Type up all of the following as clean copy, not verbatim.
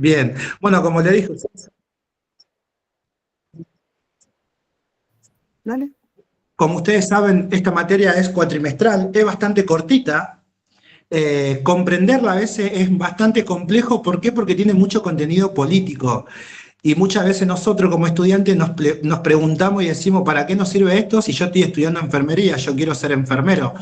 Bien. Bueno, como le dije, Dale. como ustedes saben, esta materia es cuatrimestral, es bastante cortita. Comprenderla a veces es bastante complejo. ¿Por qué? Porque tiene mucho contenido político. Y muchas veces nosotros como estudiantes nos preguntamos y decimos, ¿para qué nos sirve esto si yo estoy estudiando enfermería? Yo quiero ser enfermero.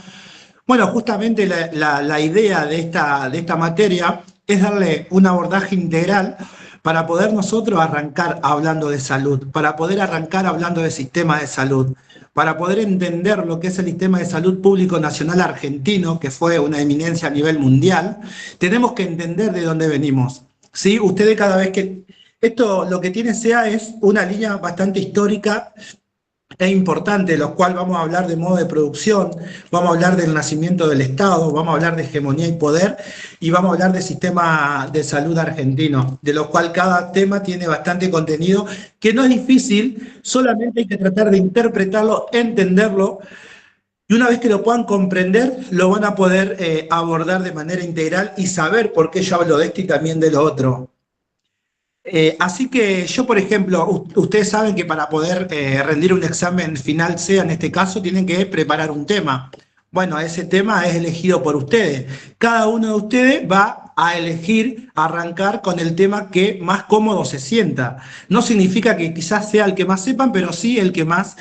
Bueno, justamente la idea de esta materia es darle un abordaje integral para poder nosotros arrancar hablando de salud, para poder arrancar hablando de sistema de salud, para poder entender lo que es el sistema de salud público nacional argentino, que fue una eminencia a nivel mundial. Tenemos que entender de dónde venimos. ¿Sí? Ustedes cada vez que... Esto lo que tiene SEA es una línea bastante histórica es importante, de los cuales vamos a hablar de modo de producción, vamos a hablar del nacimiento del Estado, vamos a hablar de hegemonía y poder, y vamos a hablar del sistema de salud argentino, de lo cual cada tema tiene bastante contenido, que no es difícil, solamente hay que tratar de interpretarlo, entenderlo, y una vez que lo puedan comprender, lo van a poder abordar de manera integral y saber por qué yo hablo de esto y también de lo otro. Así que yo, por ejemplo, ustedes saben que para poder rendir un examen final sea en este caso, tienen que preparar un tema. Bueno, ese tema es elegido por ustedes. Cada uno de ustedes va a elegir arrancar con el tema que más cómodo se sienta. No significa que quizás sea el que más sepan, pero sí el que más,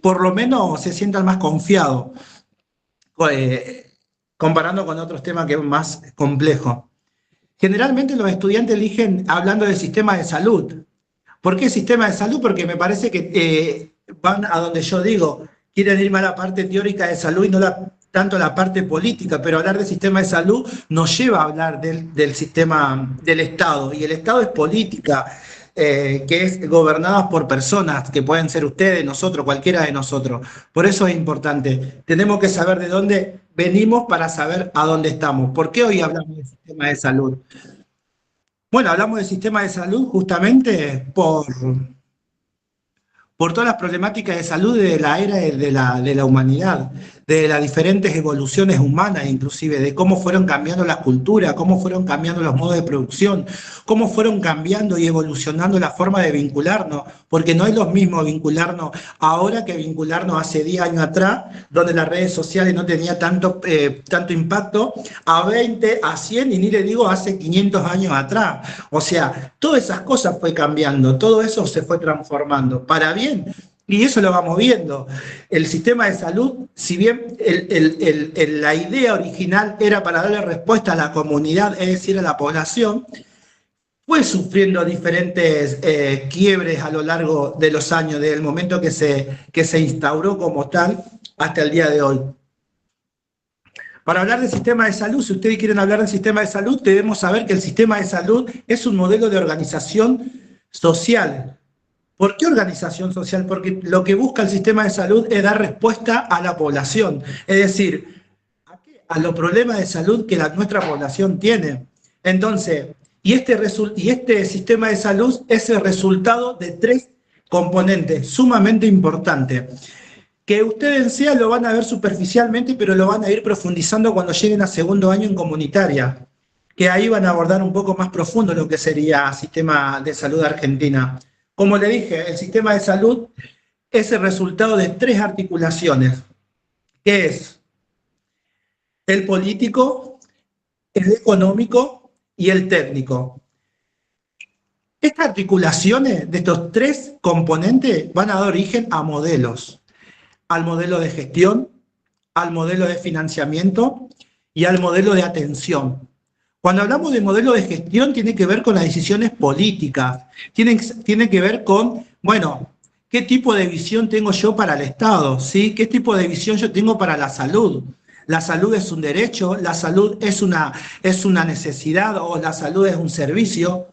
por lo menos, se sientan más confiado, eh, comparando con otros temas que es más complejo. Generalmente los estudiantes eligen hablando del sistema de salud. ¿Por qué sistema de salud? Porque me parece que van a donde yo digo, quieren irme a la parte teórica de salud y no tanto la parte política, pero hablar del sistema de salud nos lleva a hablar del sistema del Estado, y el Estado es política, que es gobernada por personas, que pueden ser ustedes, nosotros, cualquiera de nosotros. Por eso es importante. Tenemos que saber de dónde venimos para saber a dónde estamos. ¿Por qué hoy hablamos del sistema de salud? Bueno, hablamos del sistema de salud justamente por todas las problemáticas de salud de la era de la humanidad, de las diferentes evoluciones humanas, inclusive, de cómo fueron cambiando las culturas, cómo fueron cambiando los modos de producción, cómo fueron cambiando y evolucionando la forma de vincularnos, porque no es lo mismo vincularnos ahora que vincularnos hace 10 años atrás, donde las redes sociales no tenían tanto impacto, a 20, a 100 y ni le digo hace 500 años atrás. O sea, todas esas cosas fue cambiando, todo eso se fue transformando, para bien, y eso lo vamos viendo. El sistema de salud, si bien la idea original era para darle respuesta a la comunidad, es decir, a la población, fue sufriendo diferentes quiebres a lo largo de los años, desde el momento que se instauró como tal hasta el día de hoy. Para hablar del sistema de salud, si ustedes quieren hablar del sistema de salud, debemos saber que el sistema de salud es un modelo de organización social. ¿Por qué organización social? Porque lo que busca el sistema de salud es dar respuesta a la población, es decir, a los problemas de salud que nuestra población tiene. Entonces, y este sistema de salud es el resultado de tres componentes sumamente importantes, que ustedes en SEA lo van a ver superficialmente, pero lo van a ir profundizando cuando lleguen a segundo año en comunitaria, que ahí van a abordar un poco más profundo lo que sería sistema de salud argentina. Como le dije, el sistema de salud es el resultado de tres articulaciones, que es el político, el económico y el técnico. Estas articulaciones de estos tres componentes van a dar origen a modelos, al modelo de gestión, al modelo de financiamiento y al modelo de atención. Cuando hablamos de modelo de gestión, tiene que ver con las decisiones políticas, tiene que ver con, bueno, ¿qué tipo de visión tengo yo para el Estado? ¿Sí? ¿Qué tipo de visión yo tengo para la salud? ¿La salud es un derecho? ¿La salud es una necesidad? ¿O la salud es un servicio?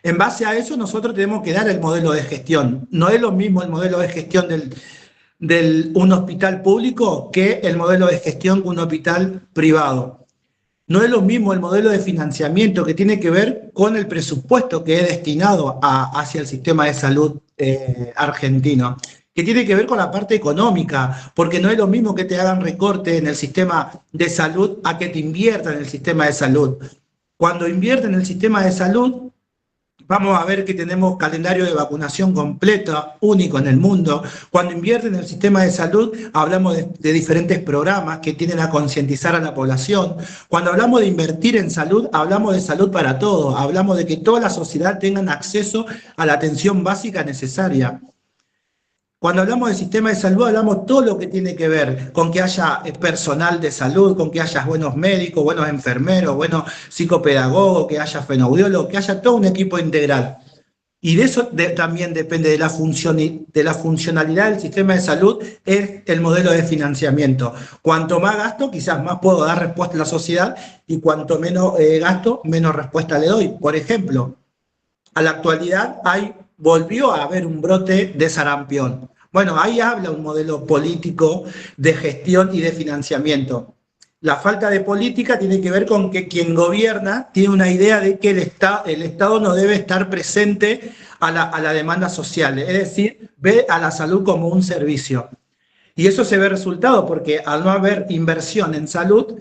En base a eso nosotros tenemos que dar el modelo de gestión. No es lo mismo el modelo de gestión de un hospital público que el modelo de gestión de un hospital privado. No es lo mismo el modelo de financiamiento, que tiene que ver con el presupuesto que es destinado hacia el sistema de salud argentino, que tiene que ver con la parte económica, porque no es lo mismo que te hagan recorte en el sistema de salud a que te inviertan en el sistema de salud. Cuando invierte en el sistema de salud, vamos a ver que tenemos calendario de vacunación completo, único en el mundo. Cuando invierte en el sistema de salud, hablamos de diferentes programas que tienden a concientizar a la población. Cuando hablamos de invertir en salud, hablamos de salud para todos. Hablamos de que toda la sociedad tenga acceso a la atención básica necesaria. Cuando hablamos del sistema de salud, hablamos todo lo que tiene que ver con que haya personal de salud, con que haya buenos médicos, buenos enfermeros, buenos psicopedagogos, que haya fonoaudiólogos, que haya todo un equipo integral. Y de eso también depende de la funcionalidad del sistema de salud, es el modelo de financiamiento. Cuanto más gasto, quizás más puedo dar respuesta a la sociedad, y cuanto menos gasto, menos respuesta le doy. Por ejemplo, a la actualidad volvió a haber un brote de sarampión. Bueno, ahí habla un modelo político de gestión y de financiamiento. La falta de política tiene que ver con que quien gobierna tiene una idea de que el Estado no debe estar presente a la demanda social, es decir, ve a la salud como un servicio. Y eso se ve resultado porque al no haber inversión en salud,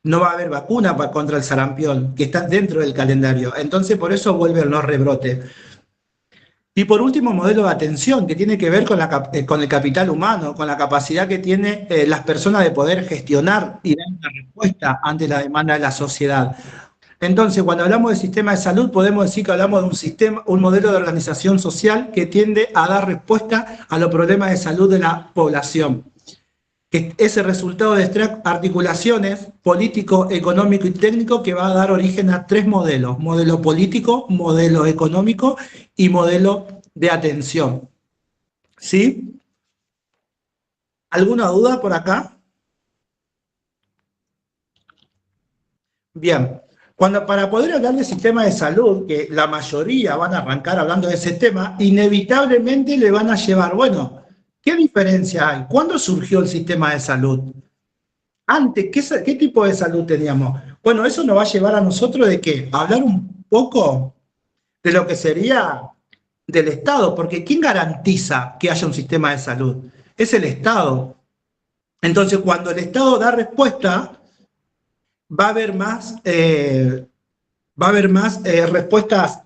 no va a haber vacuna contra el sarampión, que está dentro del calendario. Entonces, por eso vuelven los rebrotes. Y por último, modelo de atención, que tiene que ver con el capital humano, con la capacidad que tienen las personas de poder gestionar y dar una respuesta ante la demanda de la sociedad. Entonces, cuando hablamos del sistema de salud, podemos decir que hablamos de un modelo de organización social que tiende a dar respuesta a los problemas de salud de la población. Que es el resultado de tres articulaciones, político, económico y técnico, que va a dar origen a tres modelos: modelo político, modelo económico y modelo de atención. ¿Sí? ¿Alguna duda por acá? Bien. Para poder hablar del sistema de salud, que la mayoría van a arrancar hablando de ese tema, inevitablemente le van a llevar, bueno, ¿qué diferencia hay? ¿Cuándo surgió el sistema de salud? Antes, ¿qué tipo de salud teníamos? Bueno, eso nos va a llevar a nosotros de qué? A hablar un poco de lo que sería del Estado, porque ¿quién garantiza que haya un sistema de salud? Es el Estado. Entonces, cuando el Estado da respuesta, va a haber más respuestas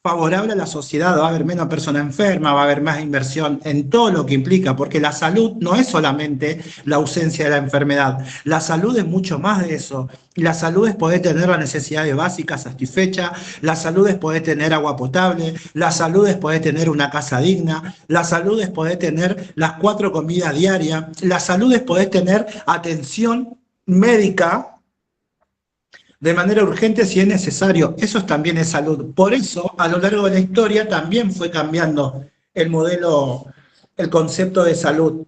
favorable a la sociedad, va a haber menos personas enfermas, va a haber más inversión en todo lo que implica, porque la salud no es solamente la ausencia de la enfermedad, la salud es mucho más de eso. Y la salud es poder tener las necesidades básicas satisfechas, la salud es poder tener agua potable, la salud es poder tener una casa digna, la salud es poder tener las 4 comidas diarias, la salud es poder tener atención médica de manera urgente si es necesario. Eso también es salud. Por eso, a lo largo de la historia también fue cambiando el modelo, el concepto de salud,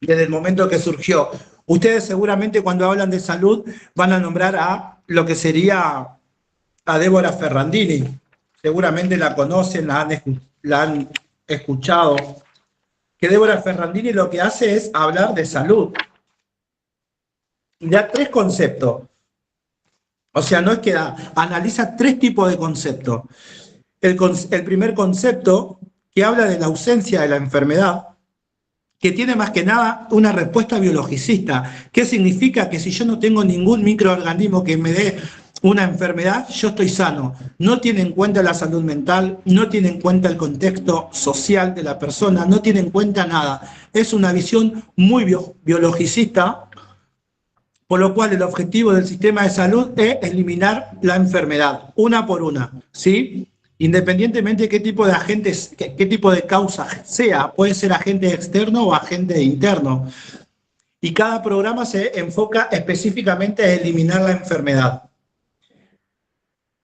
desde el momento que surgió. Ustedes seguramente cuando hablan de salud van a nombrar a lo que sería a Débora Ferrandini. Seguramente la conocen, la han escuchado. Que Débora Ferrandini lo que hace es hablar de salud. Y da 3 conceptos. O sea, no es que analiza 3 tipos de conceptos. El primer concepto, que habla de la ausencia de la enfermedad, que tiene más que nada una respuesta biologicista. ¿Qué significa? Que si yo no tengo ningún microorganismo que me dé una enfermedad, yo estoy sano. No tiene en cuenta la salud mental, no tiene en cuenta el contexto social de la persona, no tiene en cuenta nada. Es una visión muy biologicista, por lo cual el objetivo del sistema de salud es eliminar la enfermedad, una por una, ¿sí? Independientemente de qué tipo de agentes, qué tipo de causa sea, puede ser agente externo o agente interno. Y cada programa se enfoca específicamente a eliminar la enfermedad.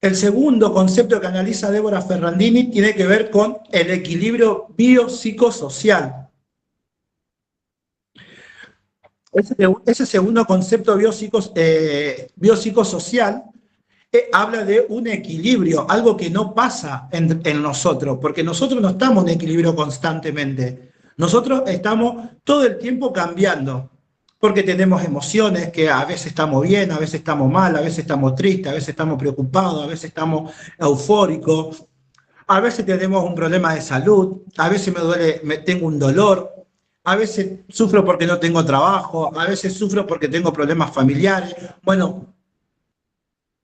El segundo concepto que analiza Débora Ferrandini tiene que ver con el equilibrio biopsicosocial. Ese segundo concepto biopsicosocial habla de un equilibrio, algo que no pasa en nosotros, porque nosotros no estamos en equilibrio constantemente. Nosotros estamos todo el tiempo cambiando, porque tenemos emociones que a veces estamos bien, a veces estamos mal, a veces estamos tristes, a veces estamos preocupados, a veces estamos eufóricos, a veces tenemos un problema de salud, a veces tengo un dolor. A veces sufro porque no tengo trabajo, a veces sufro porque tengo problemas familiares. Bueno,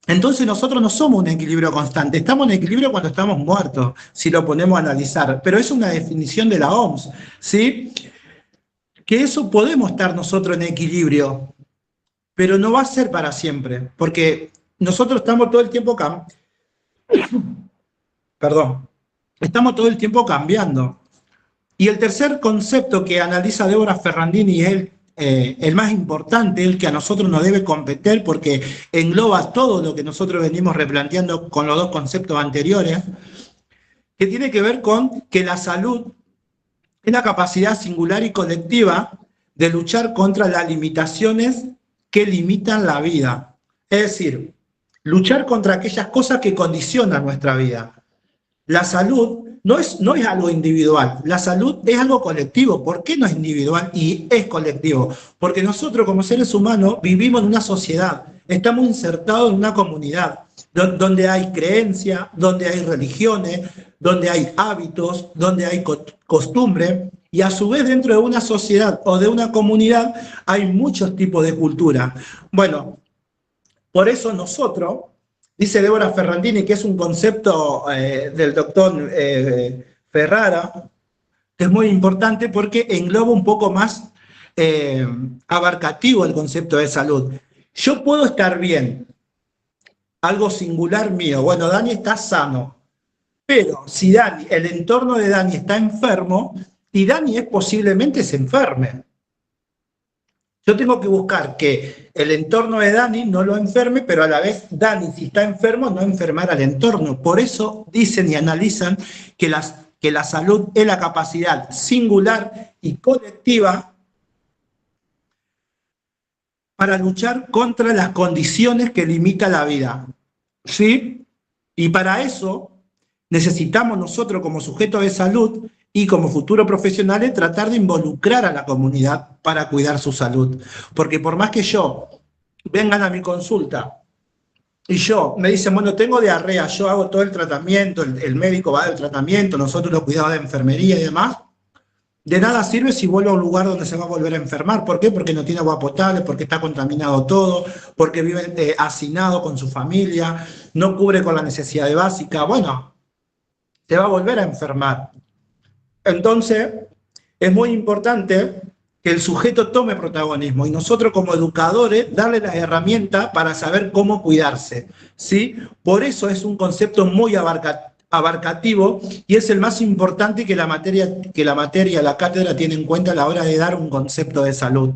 Entonces nosotros no somos un equilibrio constante, estamos en equilibrio cuando estamos muertos, si lo ponemos a analizar, pero es una definición de la OMS, ¿sí? Que eso podemos estar nosotros en equilibrio, pero no va a ser para siempre, porque nosotros estamos todo el tiempo perdón, estamos todo el tiempo cambiando. Y el tercer concepto que analiza Débora Ferrandini es el más importante, el que a nosotros nos debe competir porque engloba todo lo que nosotros venimos replanteando con los dos conceptos anteriores, que tiene que ver con que la salud es la capacidad singular y colectiva de luchar contra las limitaciones que limitan la vida. Es decir, luchar contra aquellas cosas que condicionan nuestra vida. La salud no es algo individual, la salud es algo colectivo. ¿Por qué no es individual y es colectivo? Porque nosotros como seres humanos vivimos en una sociedad, estamos insertados en una comunidad donde hay creencia, donde hay religiones, donde hay hábitos, donde hay costumbre, y a su vez dentro de una sociedad o de una comunidad hay muchos tipos de cultura. Bueno, por eso nosotros, dice Débora Ferrandini, que es un concepto del doctor Ferrara, que es muy importante porque engloba un poco más abarcativo el concepto de salud. Yo puedo estar bien, algo singular mío, bueno, Dani está sano, pero si Dani, el entorno de Dani está enfermo, y Dani posiblemente se enferme. Yo tengo que buscar que el entorno de Dani no lo enferme, pero a la vez Dani, si está enfermo, no enfermar al entorno. Por eso dicen y analizan que la salud es la capacidad singular y colectiva para luchar contra las condiciones que limitan la vida. ¿Sí? Y para eso necesitamos nosotros como sujetos de salud y como futuros profesionales tratar de involucrar a la comunidad para cuidar su salud. Porque por más que vengan a mi consulta y me dicen, bueno, tengo diarrea, yo hago todo el tratamiento, el médico va a dar el tratamiento, nosotros los cuidados de enfermería y demás, de nada sirve si vuelvo a un lugar donde se va a volver a enfermar. ¿Por qué? Porque no tiene agua potable, porque está contaminado todo, porque vive hacinado con su familia, no cubre con la necesidad básica. Bueno, se va a volver a enfermar. Entonces, es muy importante que el sujeto tome protagonismo y nosotros como educadores darle las herramientas para saber cómo cuidarse, ¿sí? Por eso es un concepto muy abarcativo y es el más importante que la materia, la cátedra tiene en cuenta a la hora de dar un concepto de salud.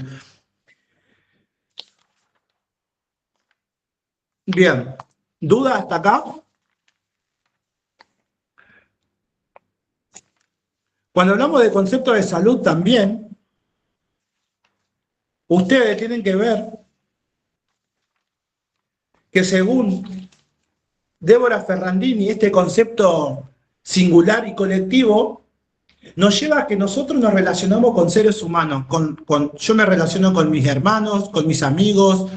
Bien, ¿duda hasta acá? Cuando hablamos de concepto de salud también, ustedes tienen que ver que según Débora Ferrandini, este concepto singular y colectivo nos lleva a que nosotros nos relacionamos con seres humanos. Yo me relaciono con mis hermanos, con mis amigos,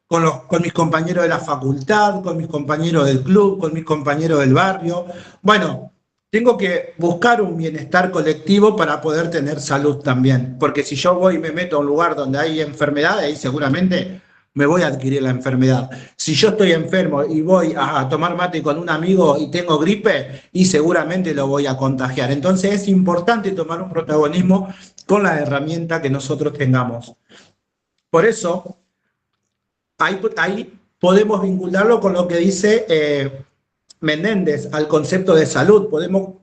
con mis compañeros de la facultad, con mis compañeros del club, con mis compañeros del barrio. Bueno, tengo que buscar un bienestar colectivo para poder tener salud también, porque si yo voy y me meto a un lugar donde hay enfermedades, ahí seguramente me voy a adquirir la enfermedad. Si yo estoy enfermo y voy a tomar mate con un amigo y tengo gripe, y seguramente lo voy a contagiar. Entonces es importante tomar un protagonismo con la herramienta que nosotros tengamos. Por eso, ahí podemos vincularlo con lo que dice Menéndez al concepto de salud. Podemos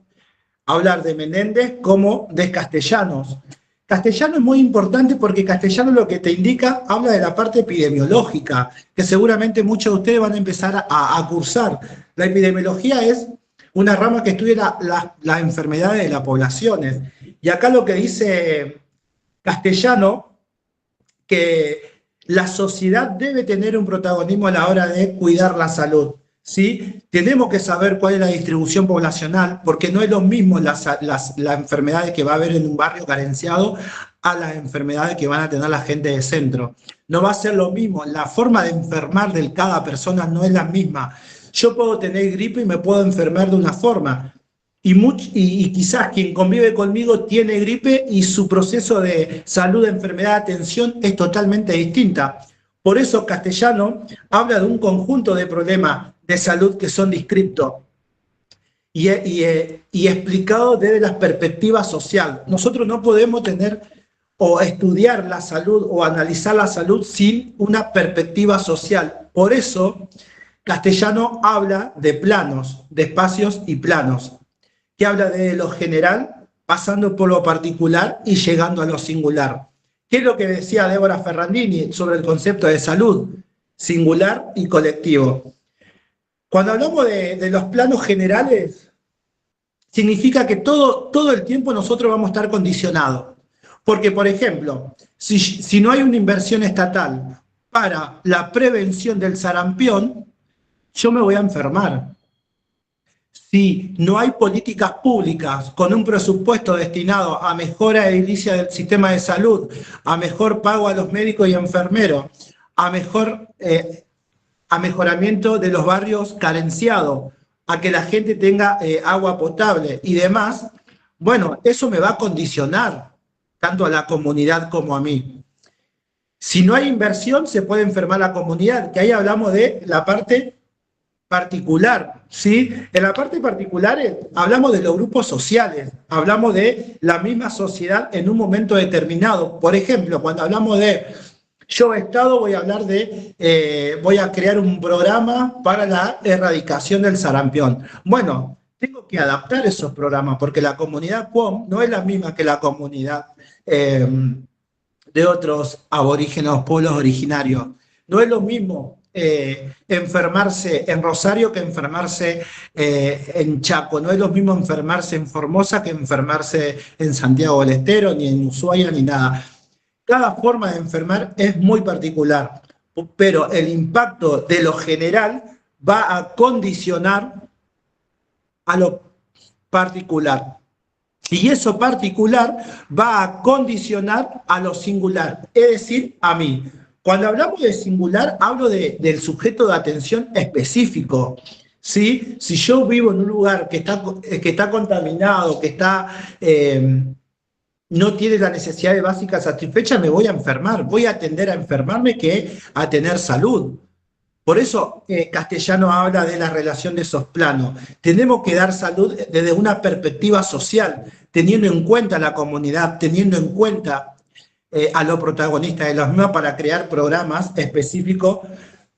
hablar de Menéndez como de Castellanos. Castellano es muy importante porque Castellano lo que te indica, habla de la parte epidemiológica, que seguramente muchos de ustedes van a empezar a cursar. La epidemiología es una rama que estudia las enfermedades de las poblaciones. Y acá lo que dice Castellano, que la sociedad debe tener un protagonismo a la hora de cuidar la salud. ¿Sí? Tenemos que saber cuál es la distribución poblacional, porque no es lo mismo las enfermedades que va a haber en un barrio carenciado a las enfermedades que van a tener la gente de centro. No va a ser lo mismo, la forma de enfermar de cada persona no es la misma. Yo puedo tener gripe y me puedo enfermar de una forma, y quizás quien convive conmigo tiene gripe y su proceso de salud, enfermedad, atención es totalmente distinta. Por eso Castellano habla de un conjunto de problemas de salud que son descriptos y explicado desde la perspectiva social. Nosotros no podemos tener o estudiar la salud o analizar la salud sin una perspectiva social. Por eso Castellano habla de planos, de espacios y planos, que habla de lo general, pasando por lo particular y llegando a lo singular. ¿Qué es lo que decía Débora Ferrandini sobre el concepto de salud? Singular y colectivo. Cuando hablamos de los planos generales, significa que todo el tiempo nosotros vamos a estar condicionados. Porque, por ejemplo, si no hay una inversión estatal para la prevención del sarampión, yo me voy a enfermar. Si no hay políticas públicas con un presupuesto destinado a mejora edilicia del sistema de salud, a mejor pago a los médicos y enfermeros, a mejoramiento de los barrios carenciados, a que la gente tenga agua potable y demás, bueno, eso me va a condicionar tanto a la comunidad como a mí. Si no hay inversión, se puede enfermar la comunidad, que ahí hablamos de la parte particular, ¿sí? En la parte particular hablamos de los grupos sociales, hablamos de la misma sociedad en un momento determinado. Por ejemplo, cuando hablamos de yo Estado, voy a hablar voy a crear un programa para la erradicación del sarampión. Bueno, tengo que adaptar esos programas porque la comunidad POM no es la misma que la comunidad de otros aborígenes, pueblos originarios. No es lo mismo enfermarse en Rosario que enfermarse en Chaco. No es lo mismo enfermarse en Formosa que enfermarse en Santiago del Estero, ni en Ushuaia, ni nada. Cada forma de enfermar es muy particular, pero el impacto de lo general va a condicionar a lo particular. Y eso particular va a condicionar a lo singular, es decir, a mí. Cuando hablamos de singular, hablo del sujeto de atención específico. ¿Sí? Si yo vivo en un lugar que está contaminado, que no tiene la necesidad básica satisfecha, me voy a enfermar. Voy a tender a enfermarme que a tener salud. Por eso Castellano habla de la relación de esos planos. Tenemos que dar salud desde una perspectiva social, teniendo en cuenta a la comunidad, teniendo en cuenta a los protagonistas de los mismos para crear programas específicos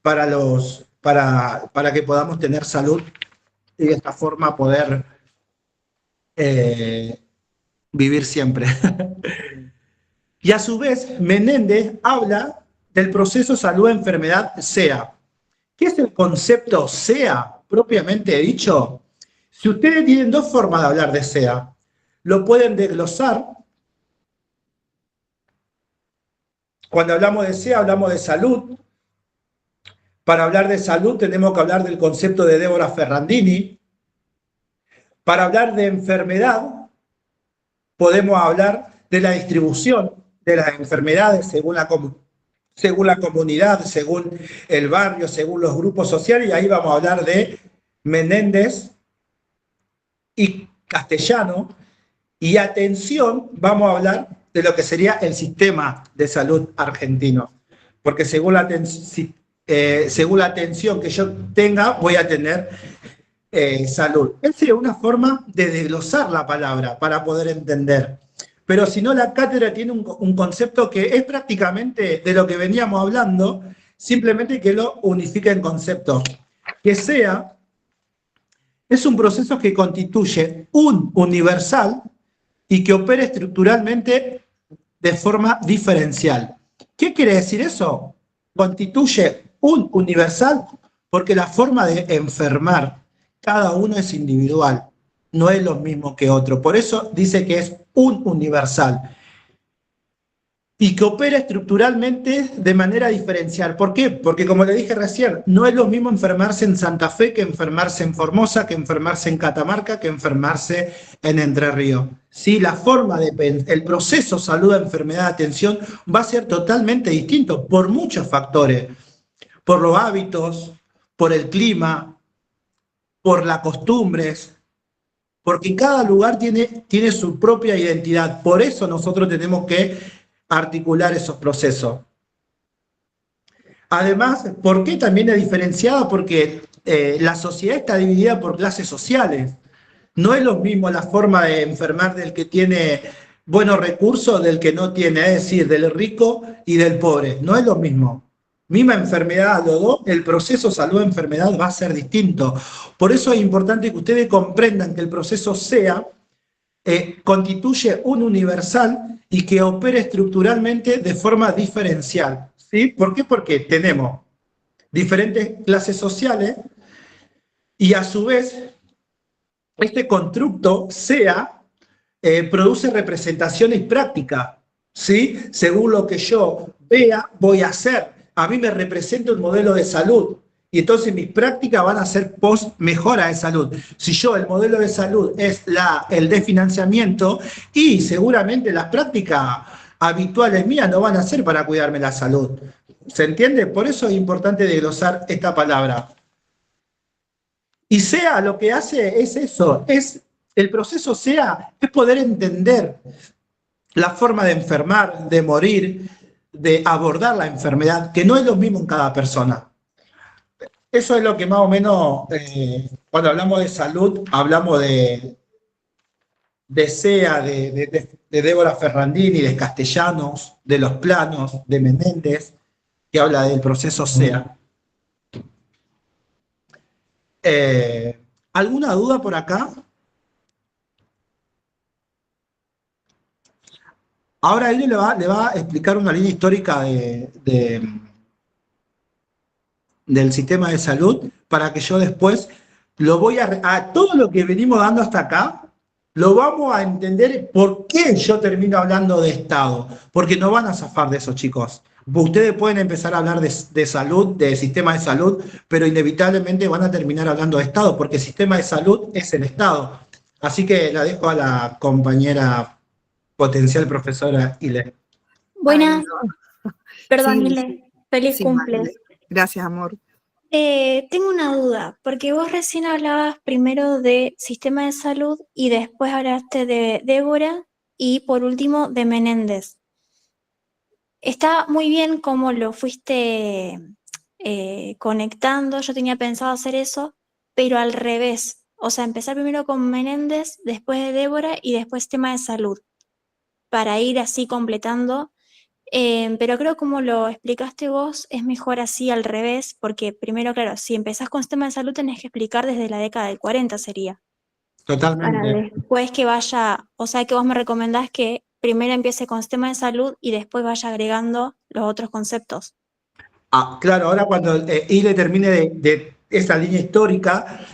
para que podamos tener salud y de esta forma poder vivir siempre. Y a su vez, Menéndez habla del proceso salud-enfermedad-SEA. ¿Qué es el concepto SEA, propiamente dicho? Si ustedes tienen dos formas de hablar de SEA, lo pueden desglosar. Cuando hablamos de SEA, hablamos de salud. Para hablar de salud tenemos que hablar del concepto de Débora Ferrandini. Para hablar de enfermedad, podemos hablar de la distribución de las enfermedades según la comunidad, según el barrio, según los grupos sociales, y ahí vamos a hablar de Menéndez y Castellano. Y atención, vamos a hablar de lo que sería el sistema de salud argentino, porque según la atención que yo tenga, voy a tener salud. Esa sería una forma de desglosar la palabra para poder entender. Pero si no, la cátedra tiene un concepto que es prácticamente de lo que veníamos hablando, simplemente que lo unifica en conceptos. Que SEA es un proceso que constituye un universal y que opera estructuralmente de forma diferencial. ¿Qué quiere decir eso? Constituye un universal porque la forma de enfermar cada uno es individual, no es lo mismo que otro. Por eso dice que es un universal y que opera estructuralmente de manera diferencial. ¿Por qué? Porque, como le dije recién, no es lo mismo enfermarse en Santa Fe que enfermarse en Formosa, que enfermarse en Catamarca, que enfermarse en Entre Ríos. ¿Sí? El proceso salud, enfermedad, atención va a ser totalmente distinto por muchos factores, por los hábitos, por el clima, por las costumbres, porque cada lugar tiene su propia identidad. Por eso nosotros tenemos que articular esos procesos. Además, ¿por qué también es diferenciada? Porque la sociedad está dividida por clases sociales. No es lo mismo la forma de enfermar del que tiene buenos recursos del que no tiene, es decir, del rico y del pobre. No es lo mismo. Misma enfermedad, los dos, el proceso salud-enfermedad va a ser distinto. Por eso es importante que ustedes comprendan que el proceso SEA constituye un universal y que opere estructuralmente de forma diferencial. ¿Sí? ¿Por qué? Porque tenemos diferentes clases sociales y a su vez este constructo SEA produce representaciones prácticas, ¿sí? Según lo que yo vea, voy a hacer. A mí me representa un modelo de salud y entonces mis prácticas van a ser post mejora de salud. Si yo el modelo de salud es el de financiamiento y seguramente las prácticas habituales mías no van a ser para cuidarme la salud. ¿Se entiende? Por eso es importante desglosar esta palabra. Y SEA lo que hace es eso, es el proceso SEA, es poder entender la forma de enfermar, de morir, de abordar la enfermedad, que no es lo mismo en cada persona. Eso es lo que más o menos, cuando hablamos de salud, hablamos de SEA, de Débora Ferrandini, de Castellanos, de los planos, de Menéndez, que habla del proceso SEA. ¿Alguna duda por acá? Ahora él le va a explicar una línea histórica del sistema de salud para que yo después lo voy a todo lo que venimos dando hasta acá, lo vamos a entender por qué yo termino hablando de Estado, porque no van a zafar de eso, chicos. Ustedes pueden empezar a hablar de salud, de sistema de salud, pero inevitablemente van a terminar hablando de Estado, porque el sistema de salud es el Estado. Así que la dejo a la compañera potencial profesora Ile. Ay, Buenas, no. perdón, Sí, Ile, feliz sí, cumple. gracias, amor. Tengo una duda, porque vos recién hablabas primero de sistema de salud y después hablaste de Débora y por último de Menéndez. Está muy bien cómo lo fuiste conectando, yo tenía pensado hacer eso, pero al revés, o sea, empezar primero con Menéndez, después de Débora y después sistema de salud, para ir así completando. Pero creo como lo explicaste vos, es mejor así al revés, porque primero, claro, si empezás con sistema de salud tenés que explicar desde la década del 40 sería, para Totalmente. después que vaya, o sea que vos me recomendás que primero empiece con sistema de salud y después vaya agregando los otros conceptos. Ah, claro, ahora cuando Ile termine de esa línea histórica,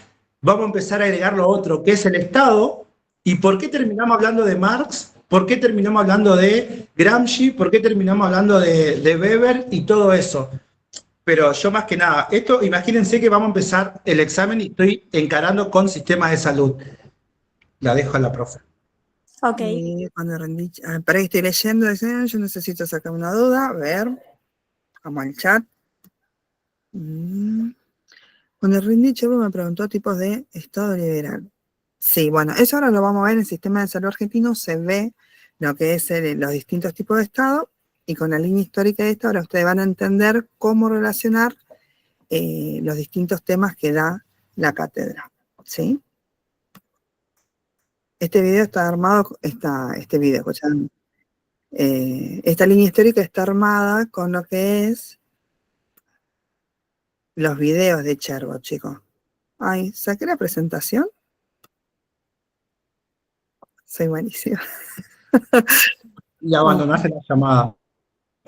vamos a empezar a agregar lo otro, que es el Estado. ¿Y por qué terminamos hablando de Marx? ¿Por qué terminamos hablando de Gramsci? ¿Por qué terminamos hablando de Weber y todo eso? Pero yo más que nada, esto, imagínense que vamos a empezar el examen y estoy encarando con sistemas de salud. La dejo a la profe. Ok. Cuando rendí, para que estoy leyendo, yo necesito sacar una duda, a ver, vamos al chat. Cuando rendí, Chevo me preguntó tipos de Estado liberal. Sí, bueno, eso ahora lo vamos a ver en el sistema de salud argentino, se ve lo que es los distintos tipos de Estado, y con la línea histórica de esta, ahora ustedes van a entender cómo relacionar los distintos temas que da la cátedra, ¿sí? Este video está armado, este video, escuchan, esta línea histórica está armada con lo que es los videos de Cherbo, chicos. Ay, saqué la presentación. Soy buenísima. Y abandonaste la llamada.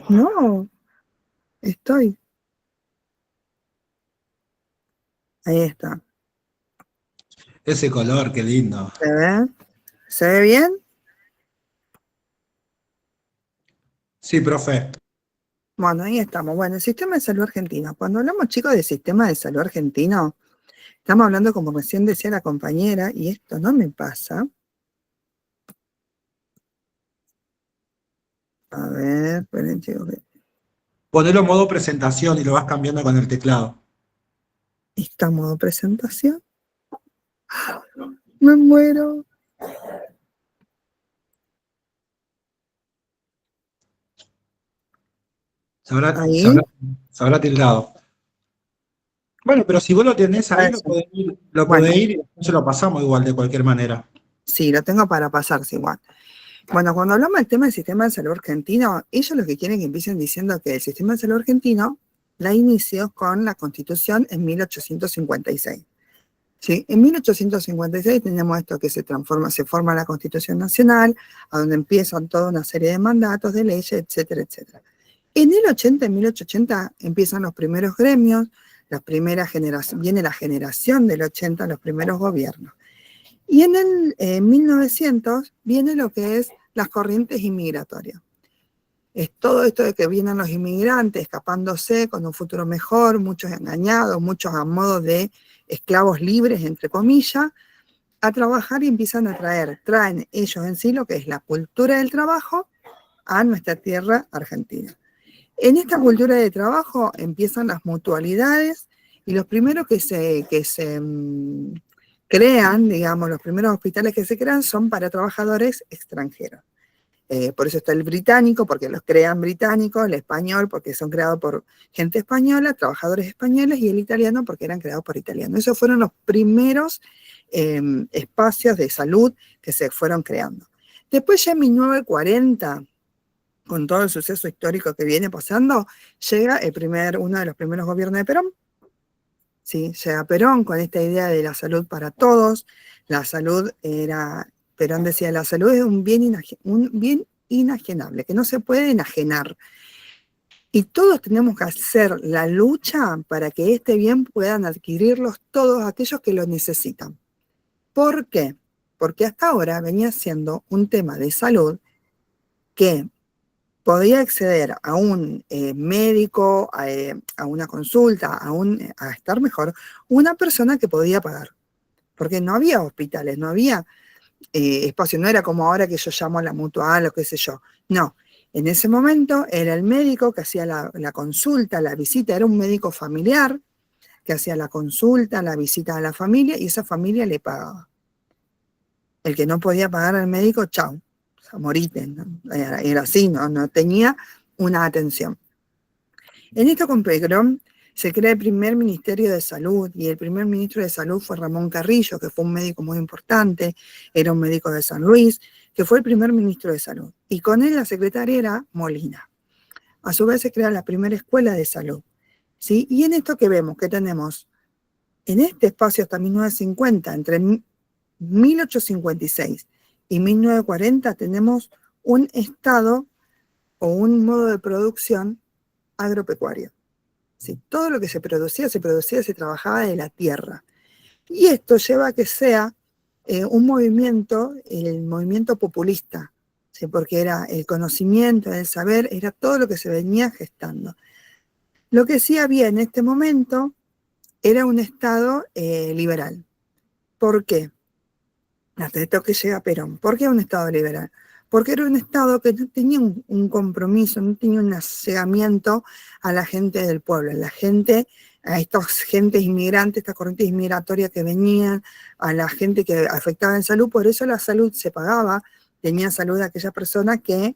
No, estoy. Ahí está. Ese color, qué lindo. ¿Se ve? ¿Se ve bien? Sí, profe. Bueno, ahí estamos. Bueno, el sistema de salud argentino. Cuando hablamos, chicos, del sistema de salud argentino, estamos hablando, como recién decía la compañera, y esto no me pasa. A ver, esperen, chicos. Ponelo en modo presentación y lo vas cambiando con el teclado. ¿Está modo presentación? Me muero. Ahí, se habrá tildado. Bueno, pero si vos lo tenés ahí, eso. lo Bueno, podés ir y después se lo pasamos igual de cualquier manera. sí, lo tengo para pasarse igual. Bueno, cuando hablamos del tema del sistema de salud argentino, ellos lo que quieren que empiecen diciendo que el sistema de salud argentino la inició con la Constitución en 1856. ¿Sí? En 1856 tenemos esto que se forma la Constitución Nacional, a donde empiezan toda una serie de mandatos, de leyes, etcétera, etcétera. En el 80, en 1880, empiezan los primeros gremios, viene la generación del 80, los primeros gobiernos. Y en el 1900 viene lo que es las corrientes inmigratorias. Es todo esto de que vienen los inmigrantes escapándose con un futuro mejor, muchos engañados, muchos a modo de esclavos libres, entre comillas, a trabajar y empiezan a traen ellos en sí lo que es la cultura del trabajo a nuestra tierra argentina. En esta cultura de trabajo empiezan las mutualidades y los primeros que se crean, digamos, los primeros hospitales que se crean son para trabajadores extranjeros. Por eso está el británico, porque los crean británicos, el español, porque son creados por gente española, trabajadores españoles, y el italiano, porque eran creados por italianos. Esos fueron los primeros espacios de salud que se fueron creando. Después ya en 1940, con todo el suceso histórico que viene pasando, llega uno de los primeros gobiernos de Perón. ¿Sí? Llega Perón con esta idea de la salud para todos. La salud era, Perón decía, la salud es un bien inajenable, que no se puede enajenar. Y todos tenemos que hacer la lucha para que este bien puedan adquirirlos todos aquellos que lo necesitan. ¿Por qué? Porque hasta ahora venía siendo un tema de salud que podía acceder a un médico, a una consulta, a estar mejor, una persona que podía pagar. Porque no había hospitales, no había espacio, no era como ahora que yo llamo a la mutual o qué sé yo. No, en ese momento era el médico que hacía la consulta, la visita, era un médico familiar que hacía la consulta, la visita a la familia y esa familia le pagaba. El que no podía pagar al médico, chau. O sea, morite, ¿no? Era así, no tenía una atención. En esto con Perón se crea el primer Ministerio de Salud y el primer ministro de Salud fue Ramón Carrillo, que fue un médico muy importante, era un médico de San Luis, que fue el primer ministro de Salud. Y con él la secretaria era Molina. A su vez se crea la primera escuela de salud. ¿Sí? Y en esto que vemos, que tenemos en este espacio hasta 1950, entre 1856 y 1940 tenemos un estado o un modo de producción agropecuario. ¿Sí? Todo lo que se trabajaba de la tierra. Y esto lleva a que sea un movimiento, el movimiento populista, ¿sí? Porque era el conocimiento, el saber, era todo lo que se venía gestando. Lo que sí había en este momento era un Estado liberal. ¿Por qué? Hasta esto que llega Perón. ¿Por qué un Estado liberal? Porque era un Estado que no tenía un compromiso, no tenía un asegamiento a la gente del pueblo, a estas gentes inmigrantes, estas corrientes inmigratorias que venían, a la gente que afectaba en salud. Por eso la salud se pagaba, tenía salud a aquella persona que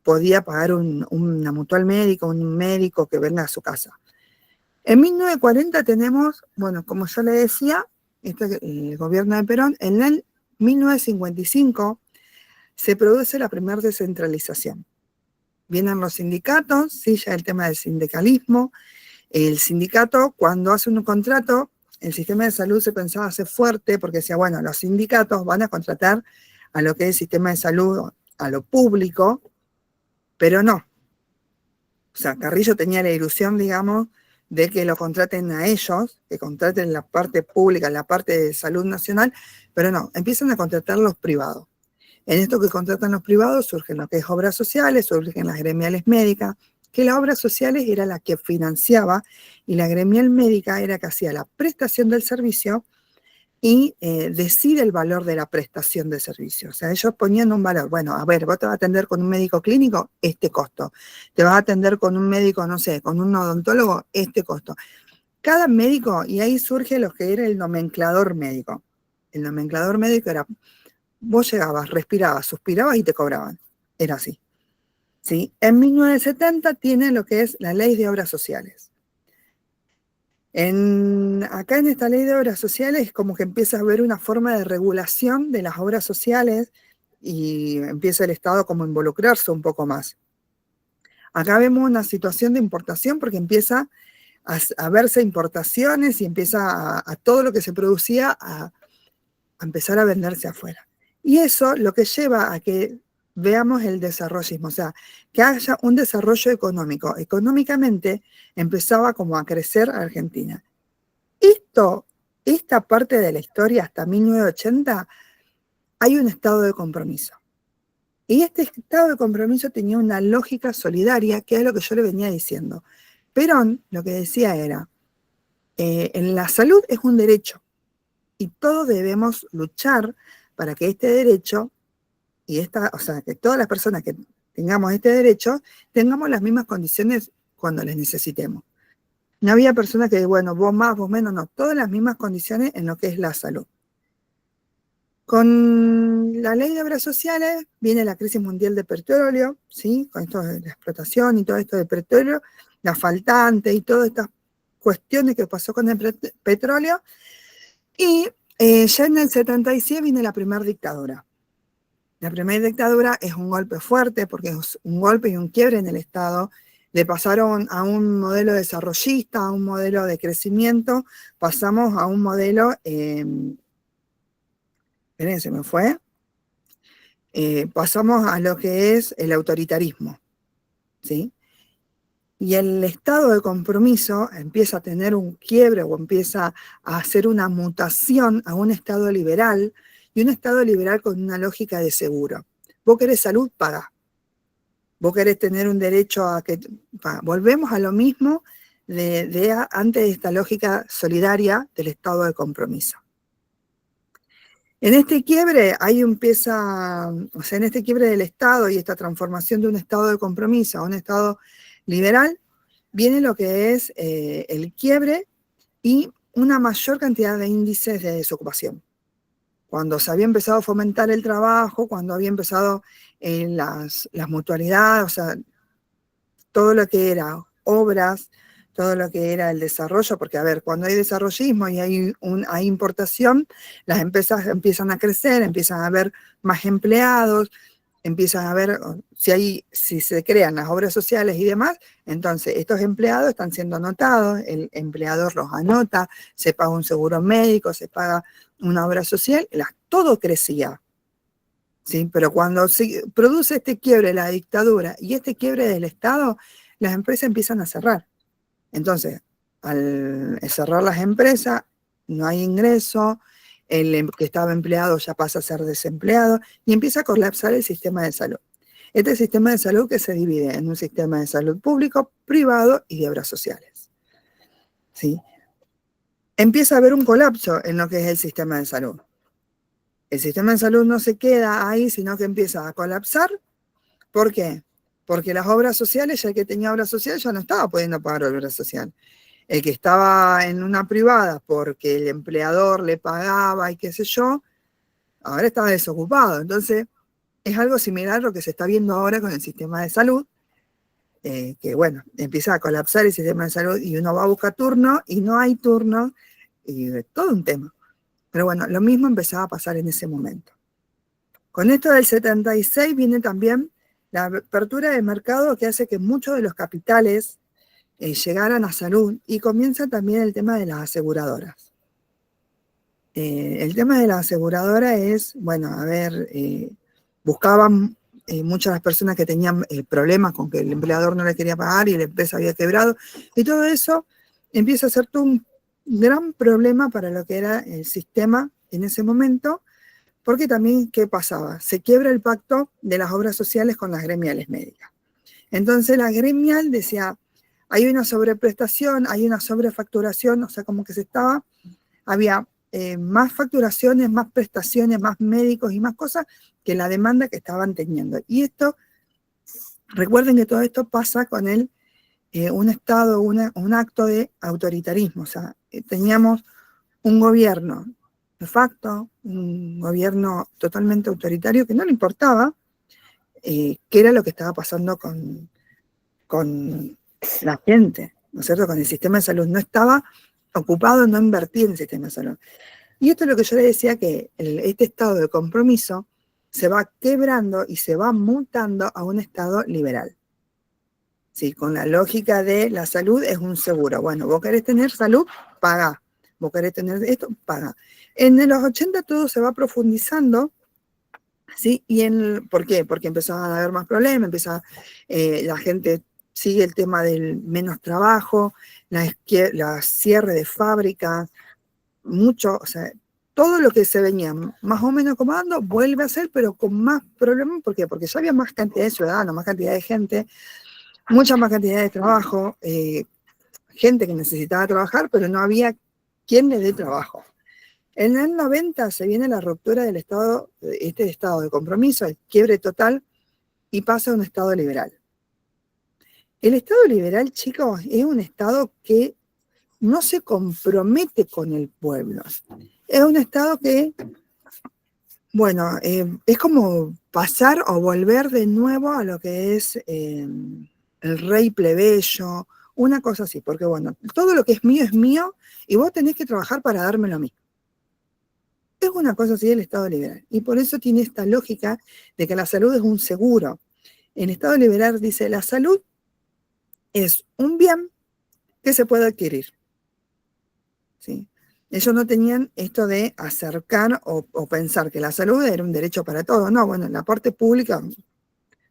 podía pagar una mutual médica, un médico que venga a su casa. En 1940 tenemos, bueno, como yo le decía, el gobierno de Perón. En el 1955 se produce la primera descentralización. Vienen los sindicatos, sí, ya el tema del sindicalismo. El sindicato, cuando hace un contrato, el sistema de salud se pensaba hacer fuerte porque decía, bueno, los sindicatos van a contratar a lo que es el sistema de salud, a lo público, pero no. O sea, Carrillo tenía la ilusión, digamos, de que lo contraten a ellos, que contraten la parte pública, la parte de salud nacional, pero no, empiezan a contratar los privados. En esto que contratan los privados surgen lo que es obras sociales, surgen las gremiales médicas, que las obras sociales era la que financiaba y la gremial médica era que hacía la prestación del servicio y decide el valor de la prestación de servicio. O sea, ellos ponían un valor. Bueno, a ver, vos te vas a atender con un médico clínico, este costo. Te vas a atender con un médico, no sé, con un odontólogo, este costo. Cada médico, y ahí surge lo que era el nomenclador médico. El nomenclador médico era, vos llegabas, respirabas, suspirabas y te cobraban. Era así. ¿sí? En 1970 tiene lo que es la Ley de Obras Sociales. Acá en esta Ley de Obras Sociales es como que empieza a haber una forma de regulación de las obras sociales y empieza el Estado como a involucrarse un poco más. Acá vemos una situación de importación porque empieza a verse importaciones y empieza a todo lo que se producía a empezar a venderse afuera. Y eso lo que lleva a que veamos el desarrollismo, o sea, que haya un desarrollo económico. Económicamente empezaba como a crecer Argentina. Esta parte de la historia hasta 1980 hay un estado de compromiso. Y este estado de compromiso tenía una lógica solidaria, que es lo que yo le venía diciendo. Perón lo que decía era, en la salud es un derecho y todos debemos luchar para que este derecho, o sea, que todas las personas que tengamos este derecho, tengamos las mismas condiciones cuando les necesitemos. No había personas que, bueno, vos más, vos menos, no, todas las mismas condiciones en lo que es la salud. Con la Ley de Obras Sociales viene la crisis mundial de petróleo, ¿sí? Con esto de la explotación y todo esto de petróleo, la faltante y todas estas cuestiones que pasó con el petróleo. Y ya en el 76 viene la primera dictadura. La primera dictadura es un golpe fuerte porque es un golpe y un quiebre en el Estado. Le pasaron a un modelo desarrollista, a un modelo de crecimiento, pasamos a un modelo... Esperen, se me fue. Pasamos a lo que es el autoritarismo, ¿sí? Y el estado de compromiso empieza a tener un quiebre o empieza a hacer una mutación a un estado liberal, y un estado liberal con una lógica de seguro. Vos querés salud, paga. Vos querés tener un derecho a que... Volvemos a lo mismo antes de esta lógica solidaria del estado de compromiso. En este quiebre, en este quiebre del Estado y esta transformación de un estado de compromiso a un estado liberal, viene lo que es el quiebre y una mayor cantidad de índices de desocupación. Cuando se había empezado a fomentar el trabajo, cuando había empezado las mutualidades, o sea, todo lo que era obras, todo lo que era el desarrollo, porque a ver, cuando hay desarrollismo y hay importación, las empresas empiezan a crecer, empiezan a haber más empleados, empiezan a ver si se crean las obras sociales y demás, entonces estos empleados están siendo anotados, el empleador los anota, se paga un seguro médico, se paga una obra social, todo crecía. ¿Sí? Pero cuando se produce este quiebre de la dictadura y este quiebre del Estado, las empresas empiezan a cerrar. Entonces, al cerrar las empresas, no hay ingreso, el que estaba empleado ya pasa a ser desempleado y empieza a colapsar el sistema de salud. Este sistema de salud que se divide en un sistema de salud público, privado y de obras sociales. ¿Sí? Empieza a haber un colapso en lo que es el sistema de salud. El sistema de salud no se queda ahí, sino que empieza a colapsar. ¿Por qué? Porque las obras sociales, ya el que tenía obra social ya no estaba pudiendo pagar obra social. El que estaba en una privada porque el empleador le pagaba y qué sé yo, ahora estaba desocupado. Entonces, es algo similar a lo que se está viendo ahora con el sistema de salud, que bueno, empieza a colapsar el sistema de salud y uno va a buscar turno y no hay turno, y todo un tema. Pero bueno, lo mismo empezaba a pasar en ese momento. Con esto del 76 viene también la apertura de mercado que hace que muchos de los capitales llegaran a salud y comienza también el tema de las aseguradoras. El tema de la aseguradora es, bueno, a ver, buscaban muchas de las personas que tenían problemas con que el empleador no le quería pagar y la empresa había quebrado, y todo eso empieza a ser todo un gran problema para lo que era el sistema en ese momento, porque también, ¿qué pasaba? Se quiebra el pacto de las obras sociales con las gremiales médicas. Entonces la gremial decía, hay una sobreprestación, hay una sobrefacturación, o sea, como que había más facturaciones, más prestaciones, más médicos y más cosas que la demanda que estaban teniendo. Y esto, recuerden que todo esto pasa con un estado, un acto de autoritarismo, o sea, teníamos un gobierno de facto, un gobierno totalmente autoritario que no le importaba qué era lo que estaba pasando con la gente, ¿no es cierto? Con el sistema de salud. No estaba ocupado, no invertía en el sistema de salud. Y esto es lo que yo le decía, que este estado de compromiso se va quebrando y se va mutando a un estado liberal. Sí, con la lógica de la salud es un seguro. Bueno, vos querés tener salud, paga. Vos querés tener esto, paga. En los 80 todo se va profundizando, ¿sí? ¿Por qué? Porque empezaban a haber más problemas, la gente sigue el tema del menos trabajo, la cierre de fábricas, mucho, o sea, todo lo que se venía más o menos acomodando vuelve a ser, pero con más problemas. ¿Por qué? Porque ya había más cantidad de ciudadanos, más cantidad de gente, mucha más cantidad de trabajo, gente que necesitaba trabajar, pero no había quien le dé trabajo. En el 90 se viene la ruptura del estado, este estado de compromiso, el quiebre total, y pasa a un estado liberal. El estado liberal, chicos, es un estado que no se compromete con el pueblo. Es un estado que, bueno, es como pasar o volver de nuevo a lo que es el rey plebeyo, una cosa así, porque bueno, todo lo que es mío y vos tenés que trabajar para dármelo a mí. Es una cosa así el Estado liberal. Y por eso tiene esta lógica de que la salud es un seguro. El Estado liberal dice, la salud es un bien que se puede adquirir. ¿Sí? Ellos no tenían esto de acercar o pensar que la salud era un derecho para todos. No, bueno, en la parte pública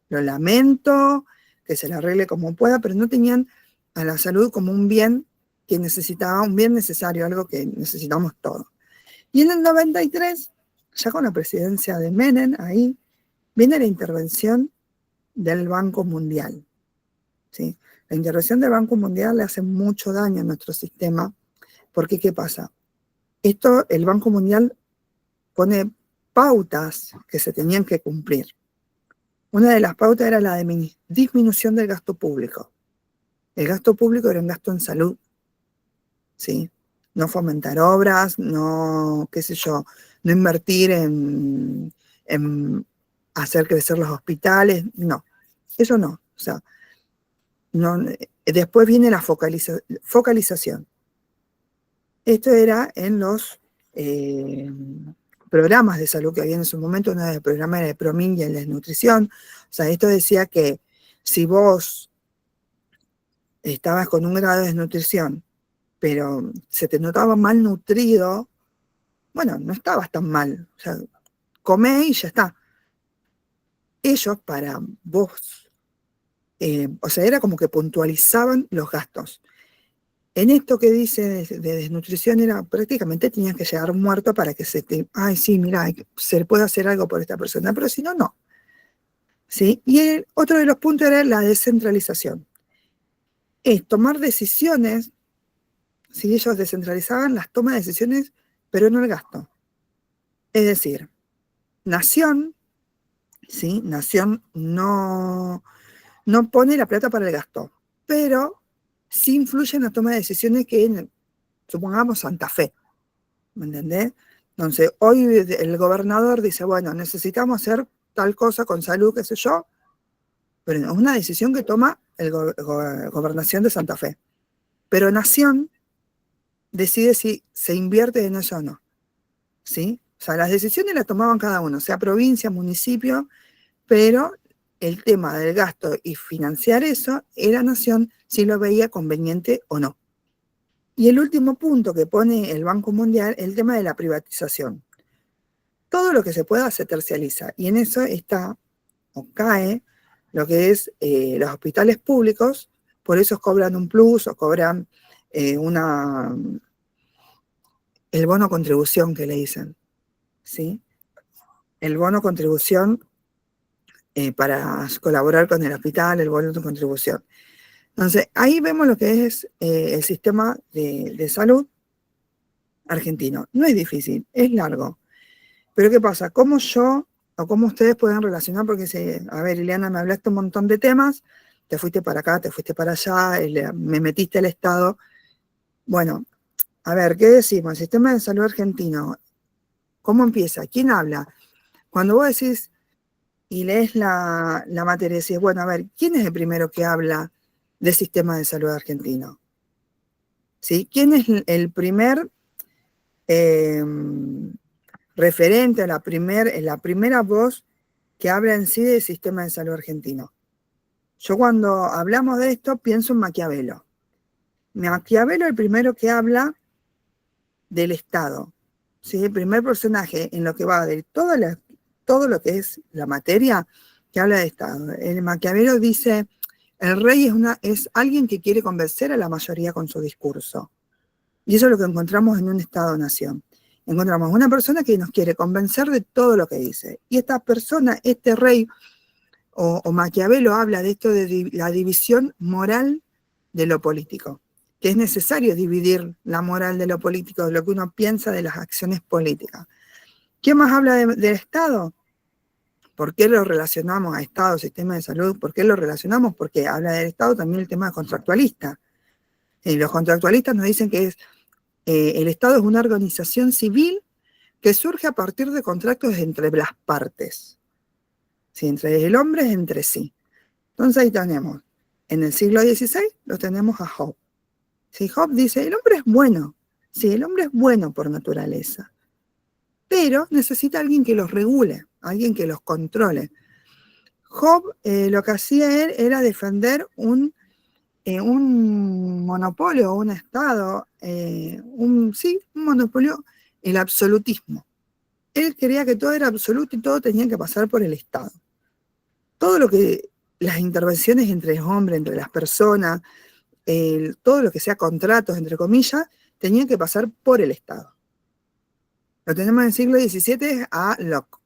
lo lamento, que se la arregle como pueda, pero no tenían a la salud como un bien que necesitaba, un bien necesario, algo que necesitamos todos. Y en el 93, ya con la presidencia de Menem, ahí viene la intervención del Banco Mundial. ¿Sí? La intervención del Banco Mundial le hace mucho daño a nuestro sistema, porque ¿qué pasa? El Banco Mundial pone pautas que se tenían que cumplir. Una de las pautas era la de disminución del gasto público. El gasto público era un gasto en salud, ¿sí? No fomentar obras, no, qué sé yo, no invertir en hacer crecer los hospitales, no, eso no. O sea, no, después viene la focalización. Esto era en los programas de salud que había en su momento. Uno del programa era de Promin y el de nutrición. O sea, esto decía que si vos estabas con un grado de desnutrición, pero se te notaba mal nutrido, bueno, no estabas tan mal. O sea, comé y ya está. Ellos para vos, o sea, era como que puntualizaban los gastos. En esto que dice de desnutrición era prácticamente tenías que llegar muerto para que ay, sí, mira, se puede hacer algo por esta persona, pero si no, no. ¿Sí? Y otro de los puntos era la descentralización. Es tomar decisiones, si ellos descentralizaban las tomas de decisiones, pero no el gasto. Es decir, Nación, ¿sí? Nación no pone la plata para el gasto, pero sí influye en la toma de decisiones que, supongamos, Santa Fe, ¿me entendés? Entonces, hoy el gobernador dice, bueno, necesitamos hacer tal cosa con salud, qué sé yo, pero es una decisión que toma la gobernación de Santa Fe. Pero Nación decide si se invierte en eso o no, ¿sí? O sea, las decisiones las tomaban cada uno, sea provincia, municipio, pero el tema del gasto y financiar eso era Nación si lo veía conveniente o no. Y el último punto que pone el Banco Mundial, el tema de la privatización. Todo lo que se pueda se tercializa, y en eso está o cae lo que es los hospitales públicos, por eso cobran un plus o cobran el bono contribución que le dicen, ¿sí? El bono contribución para colaborar con el hospital, el bono de contribución. Entonces, ahí vemos lo que es el sistema de salud argentino. No es difícil, es largo. Pero ¿qué pasa? ¿Cómo yo o cómo ustedes pueden relacionar? Porque, a ver, Ileana, me hablaste un montón de temas, te fuiste para acá, te fuiste para allá, me metiste al Estado. Bueno, a ver, ¿qué decimos? El sistema de salud argentino, ¿cómo empieza? ¿Quién habla? Cuando vos decís, y lees la materia y decís, bueno, a ver, ¿quién es el primero que habla del sistema de salud argentino? ¿Sí? ¿Quién es el primer referente, la primera voz que habla en sí del sistema de salud argentino? Yo cuando hablamos de esto pienso en Maquiavelo. Maquiavelo es el primero que habla del Estado, ¿sí? El primer personaje en lo que va de todo lo que es la materia que habla de Estado. El Maquiavelo dice, el rey es alguien que quiere convencer a la mayoría con su discurso. Y eso es lo que encontramos en un Estado-nación. Encontramos una persona que nos quiere convencer de todo lo que dice. Y esta persona, este rey, o Maquiavelo habla de esto de la división moral de lo político, que es necesario dividir la moral de lo político, de lo que uno piensa de las acciones políticas. ¿Quién más habla del Estado? ¿Por qué lo relacionamos a Estado, sistema de salud? ¿Por qué lo relacionamos? Porque habla del Estado también el tema de contractualista. Los contractualistas nos dicen que el Estado es una organización civil que surge a partir de contratos entre las partes. ¿Sí? Entre el hombre entre sí. Entonces ahí tenemos, en el siglo XVI, lo tenemos a Hobbes. ¿Sí? Hobbes dice, el hombre es bueno. Sí, el hombre es bueno por naturaleza. Pero necesita alguien que los regule, alguien que los controle. Hobbes lo que hacía él era defender un monopolio, un Estado, un monopolio, el absolutismo. Él creía que todo era absoluto y todo tenía que pasar por el Estado. Todo lo que, las intervenciones entre los hombres, entre las personas, todo lo que sea contratos, entre comillas, tenían que pasar por el Estado. Lo tenemos en el siglo XVII a Locke.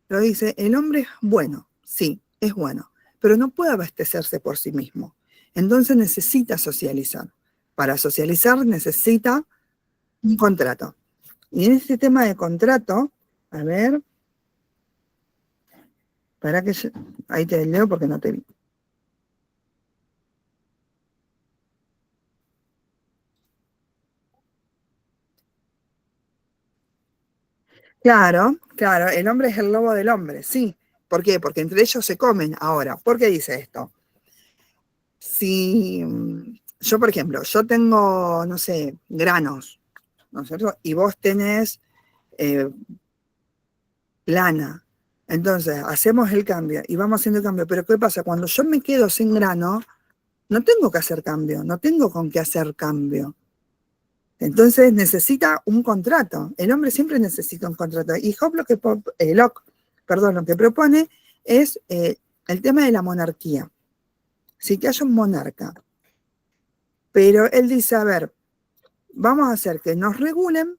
Lo dice, el hombre es bueno, sí, es bueno, pero no puede abastecerse por sí mismo. Entonces necesita socializar. Para socializar necesita un contrato. Y en este tema de contrato, a ver, para que ahí te leo porque no te vi. Claro, claro, el hombre es el lobo del hombre, sí. ¿Por qué? Porque entre ellos se comen ahora. ¿Por qué dice esto? Si yo, por ejemplo, yo tengo, no sé, granos, ¿no es cierto? Y vos tenés lana. Entonces, hacemos el cambio y vamos haciendo el cambio. Pero ¿qué pasa? Cuando yo me quedo sin grano, no tengo que hacer cambio, no tengo con qué hacer cambio. Entonces necesita un contrato. El hombre siempre necesita un contrato. Y Locke, lo que propone es el tema de la monarquía. Sí, que haya un monarca. Pero él dice, a ver, vamos a hacer que nos regulen,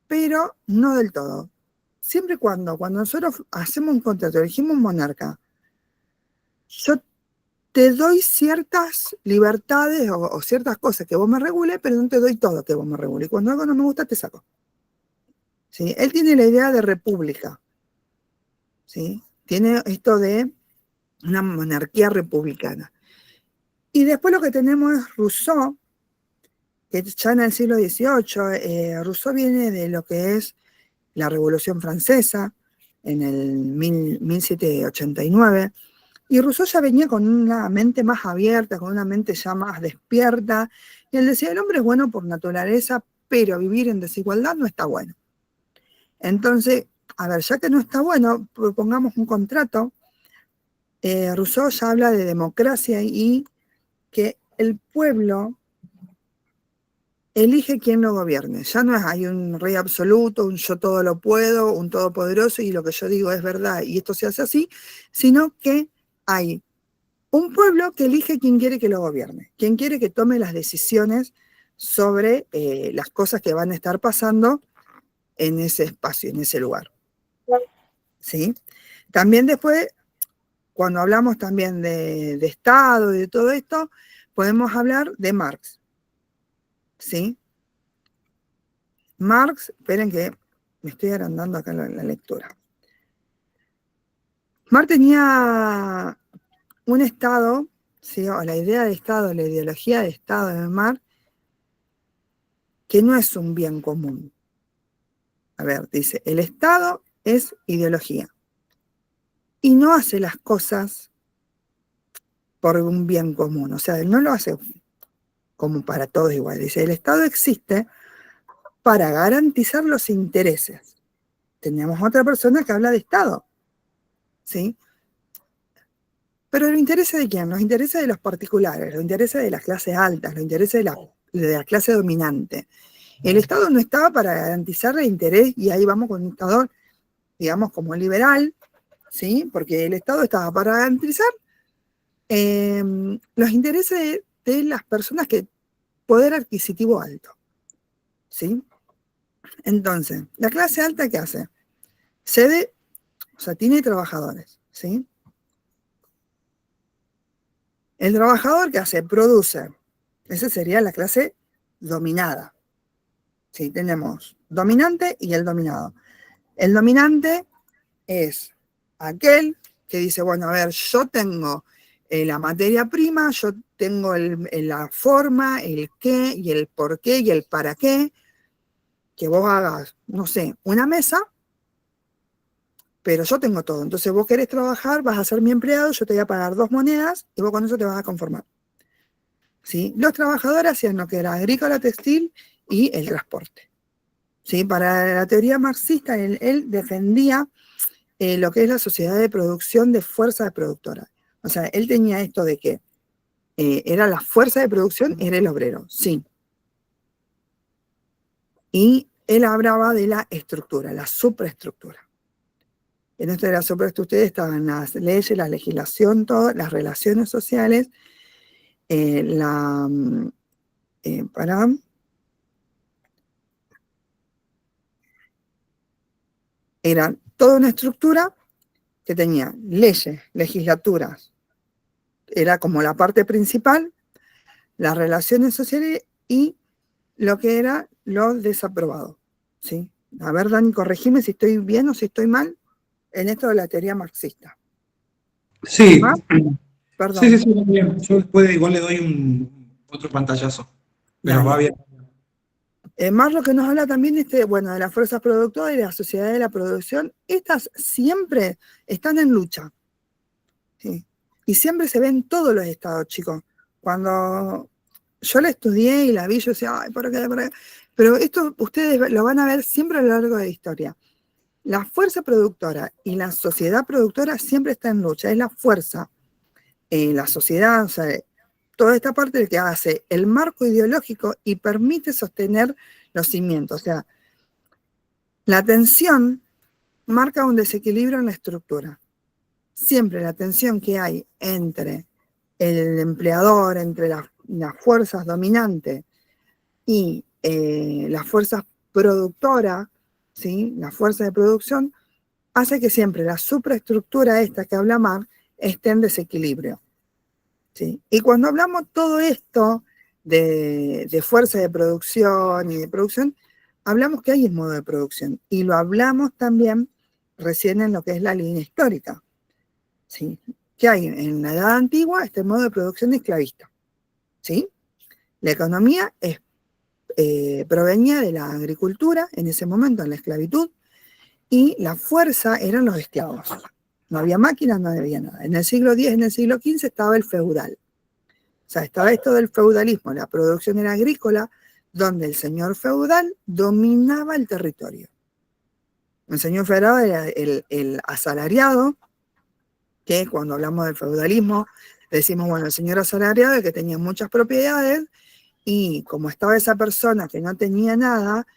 pero no del todo. Siempre y cuando nosotros hacemos un contrato, elegimos un monarca, yo te doy ciertas libertades o ciertas cosas que vos me regules, pero no te doy todo que vos me regules. Y cuando algo no me gusta, te saco. ¿Sí? Él tiene la idea de república. ¿Sí? Tiene esto de una monarquía republicana. Y después lo que tenemos es Rousseau, que ya en el siglo XVIII, Rousseau viene de lo que es la Revolución Francesa, en el 1789, y Rousseau ya venía con una mente más abierta, con una mente ya más despierta, y él decía, el hombre es bueno por naturaleza, pero vivir en desigualdad no está bueno. Entonces, a ver, ya que no está bueno, propongamos un contrato. Rousseau ya habla de democracia y que el pueblo elige quién lo gobierne. Ya no hay un rey absoluto, un yo todo lo puedo, un todopoderoso y lo que yo digo es verdad y esto se hace así, sino que hay un pueblo que elige quién quiere que lo gobierne, quién quiere que tome las decisiones sobre las cosas que van a estar pasando en ese espacio, en ese lugar. ¿Sí? También después, cuando hablamos también de Estado y de todo esto, podemos hablar de Marx. ¿Sí? Marx, esperen que me estoy agrandando acá la lectura. Marx tenía un Estado, ¿sí? O la idea de Estado, la ideología de Estado de Marx, que no es un bien común. A ver, dice, el Estado es ideología. Y no hace las cosas por un bien común, o sea, no lo hace como para todos igual. Dice, el Estado existe para garantizar los intereses. Tenemos otra persona que habla de Estado, ¿sí? Pero los intereses de quién? Los intereses de los particulares, los intereses de las clases altas, los intereses de la clase dominante. El Estado no estaba para garantizar el interés, y ahí vamos con un Estado, digamos, como liberal, ¿sí? Porque el Estado estaba para garantizar los intereses de las personas que poder adquisitivo alto, ¿sí? Entonces, la clase alta, ¿qué hace? O sea, tiene trabajadores, ¿sí? El trabajador, ¿qué hace? Produce. Esa sería la clase dominada. ¿Sí? Tenemos dominante y el dominado. El dominante es aquel que dice, bueno, a ver, yo tengo la materia prima, yo tengo la forma, el qué y el por qué y el para qué, que vos hagas, no sé, una mesa, pero yo tengo todo. Entonces vos querés trabajar, vas a ser mi empleado, yo te voy a pagar 2 monedas y vos con eso te vas a conformar. ¿Sí? Los trabajadores hacían lo que era agrícola, textil y el transporte. ¿Sí? Para la teoría marxista, él defendía lo que es la sociedad de producción de fuerza de productora. O sea, él tenía esto de que era la fuerza de producción, era el obrero, sí. Y él hablaba de la estructura, la superestructura. En esto de la superestructura estaban las leyes, la legislación, todas las relaciones sociales, era toda una estructura que tenía leyes, legislaturas, era como la parte principal, las relaciones sociales y lo que era lo desaprobado, ¿sí? A ver, Dani, corregime si estoy bien o si estoy mal en esto de la teoría marxista. Sí, ¿Ah? Perdón. sí, bien. Yo después igual le doy otro pantallazo, pero Dale. va bien. Más lo que nos habla también bueno, de las fuerzas productoras y de la sociedad de la producción, estas siempre están en lucha, ¿sí? Y siempre se ven todos los estados, chicos. Cuando yo la estudié y la vi, yo decía, ay, ¿por qué? Pero esto ustedes lo van a ver siempre a lo largo de la historia. La fuerza productora y la sociedad productora siempre está en lucha. Es la fuerza, la sociedad, o sea, toda esta parte que hace el marco ideológico y permite sostener los cimientos. O sea, la tensión marca un desequilibrio en la estructura. Siempre la tensión que hay entre el empleador, entre las fuerzas dominantes y las fuerzas productoras, ¿sí? La fuerza de producción, hace que siempre la superestructura esta que habla Marx esté en desequilibrio, ¿sí? Y cuando hablamos todo esto de fuerza de producción y de producción, hablamos que hay un modo de producción, y lo hablamos también recién en lo que es la línea histórica, ¿sí? Que hay en la Edad Antigua este modo de producción esclavista, ¿sí? La economía provenía de la agricultura, en ese momento en la esclavitud, y la fuerza eran los esclavos. No había máquinas, no había nada. En el siglo X, en el siglo XV estaba el feudal. O sea, estaba esto del feudalismo, la producción era agrícola, donde el señor feudal dominaba el territorio. El señor feudal era el asalariado, que cuando hablamos del feudalismo, decimos, bueno, el señor asalariado, el que tenía muchas propiedades, y como estaba esa persona que no tenía nada,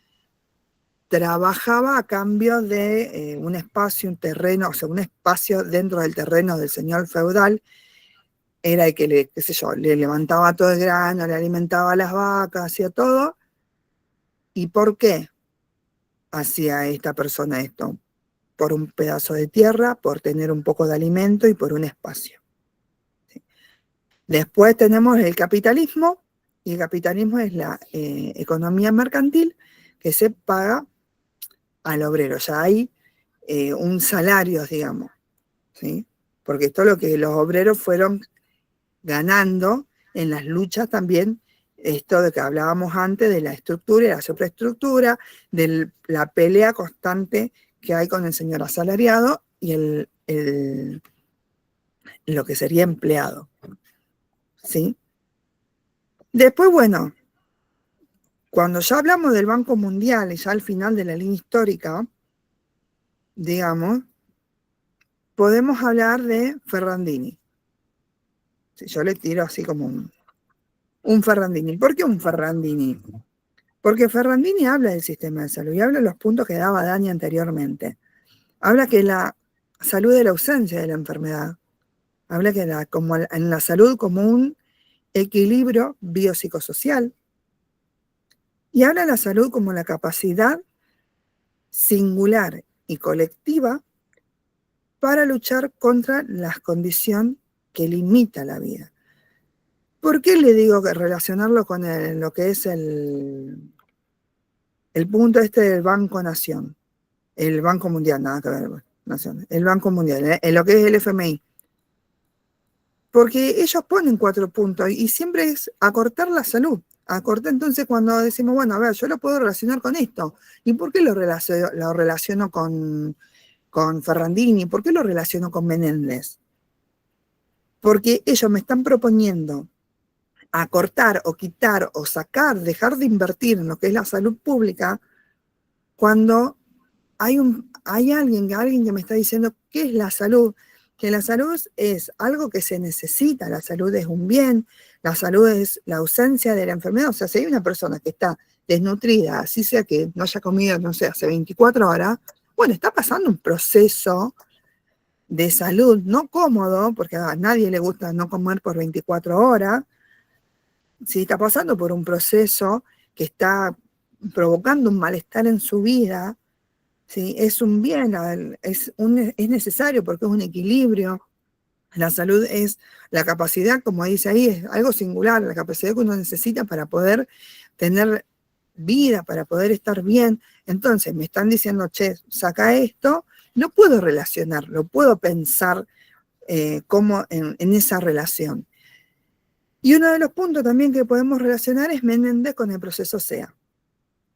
trabajaba a cambio de un espacio, un terreno, o sea, un espacio dentro del terreno del señor feudal, era el que le levantaba todo el grano, le alimentaba a las vacas, hacía todo. ¿Y por qué hacía esta persona esto? Por un pedazo de tierra, por tener un poco de alimento y por un espacio. ¿Sí? Después tenemos el capitalismo, y el capitalismo es la economía mercantil que se paga al obrero. Ya hay un salario, digamos, ¿sí? Porque esto es lo que los obreros fueron ganando en las luchas también, esto de que hablábamos antes de la estructura y la superestructura, de la pelea constante que hay con el señor asalariado y lo que sería empleado, ¿sí? Después, bueno, cuando ya hablamos del Banco Mundial y ya al final de la línea histórica, digamos, podemos hablar de Ferrandini. Si yo le tiro así como un Ferrandini. ¿Por qué un Ferrandini? Porque Ferrandini habla del sistema de salud y habla de los puntos que daba Dani anteriormente. Habla que la salud es la ausencia de la enfermedad. Habla que en la salud como un equilibrio biopsicosocial. Y habla de la salud como la capacidad singular y colectiva para luchar contra la condición que limita la vida. ¿Por qué le digo que relacionarlo con lo que es el punto este del Banco Nación? El Banco Mundial, nada que ver, Nación, el Banco Mundial, en lo que es el FMI. Porque ellos ponen 4 puntos y siempre es acortar la salud. Acortar, entonces cuando decimos, bueno, a ver, yo lo puedo relacionar con esto. ¿Y por qué lo relaciono con Ferrandini? ¿Por qué lo relaciono con Menéndez? Porque ellos me están proponiendo acortar o quitar o sacar, dejar de invertir en lo que es la salud pública, cuando hay alguien que me está diciendo qué es la salud, que la salud es algo que se necesita, la salud es un bien, la salud es la ausencia de la enfermedad. O sea, si hay una persona que está desnutrida, así sea que no haya comido, no sé, hace 24 horas, bueno, está pasando un proceso de salud no cómodo, porque a nadie le gusta no comer por 24 horas, ¿sí? Está pasando por un proceso que está provocando un malestar en su vida, ¿sí? Es un bien, es necesario porque es un equilibrio. La salud es la capacidad, como dice ahí, es algo singular, la capacidad que uno necesita para poder tener vida, para poder estar bien. Entonces me están diciendo, che, saca esto, no puedo relacionarlo, puedo pensar como en esa relación. Y uno de los puntos también que podemos relacionar es Menéndez con el proceso SEA.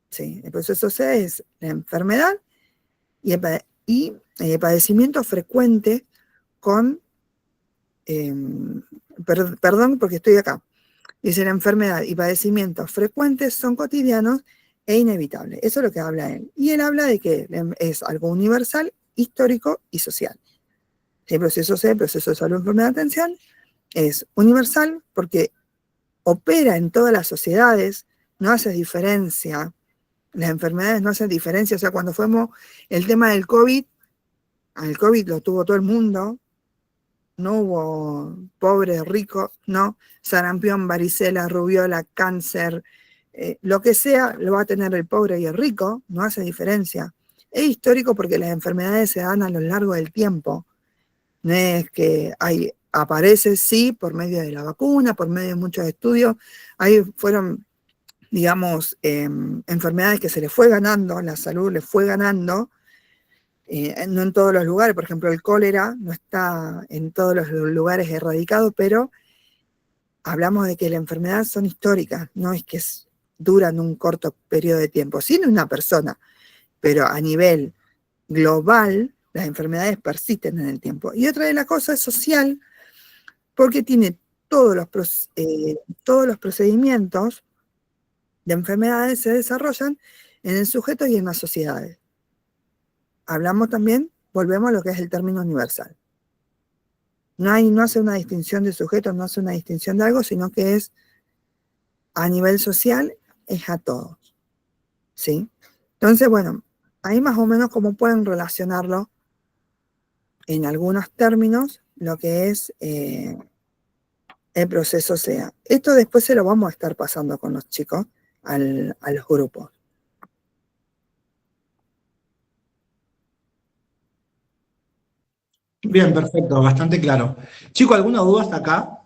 Sí, el proceso SEA es la enfermedad y padecimiento frecuente con, perdón porque estoy acá, dice la enfermedad y padecimientos frecuentes son cotidianos e inevitables. Eso es lo que habla él. Y él habla de que es algo universal, histórico y social. El proceso SEA, el proceso de salud, enfermedad, atención, es universal porque opera en todas las sociedades, no hace diferencia, las enfermedades no hacen diferencia. O sea, cuando fuimos el tema del COVID, el COVID lo tuvo todo el mundo, no hubo pobre, rico, no, sarampión, varicela, rubiola, cáncer, lo que sea, lo va a tener el pobre y el rico, no hace diferencia. Es histórico porque las enfermedades se dan a lo largo del tiempo, no es que aparece, sí, por medio de la vacuna, por medio de muchos estudios. Ahí fueron, digamos, enfermedades que se le fue ganando, la salud le fue ganando, no en todos los lugares. Por ejemplo, el cólera no está en todos los lugares erradicado, pero hablamos de que las enfermedades son históricas, no es que duran un corto periodo de tiempo, sino una persona, pero a nivel global, las enfermedades persisten en el tiempo. Y otra de las cosas es social, porque tiene todos los procedimientos de enfermedades se desarrollan en el sujeto y en las sociedades. Hablamos también, volvemos a lo que es el término universal. No hace una distinción de sujeto, no hace una distinción de algo, sino que es a nivel social, es a todos. ¿Sí? Entonces, bueno, ahí más o menos como pueden relacionarlo en algunos términos, lo que es el proceso SEA. Esto después se lo vamos a estar pasando con los chicos a los grupos. Bien, perfecto, bastante claro. Chicos, ¿alguna duda hasta acá?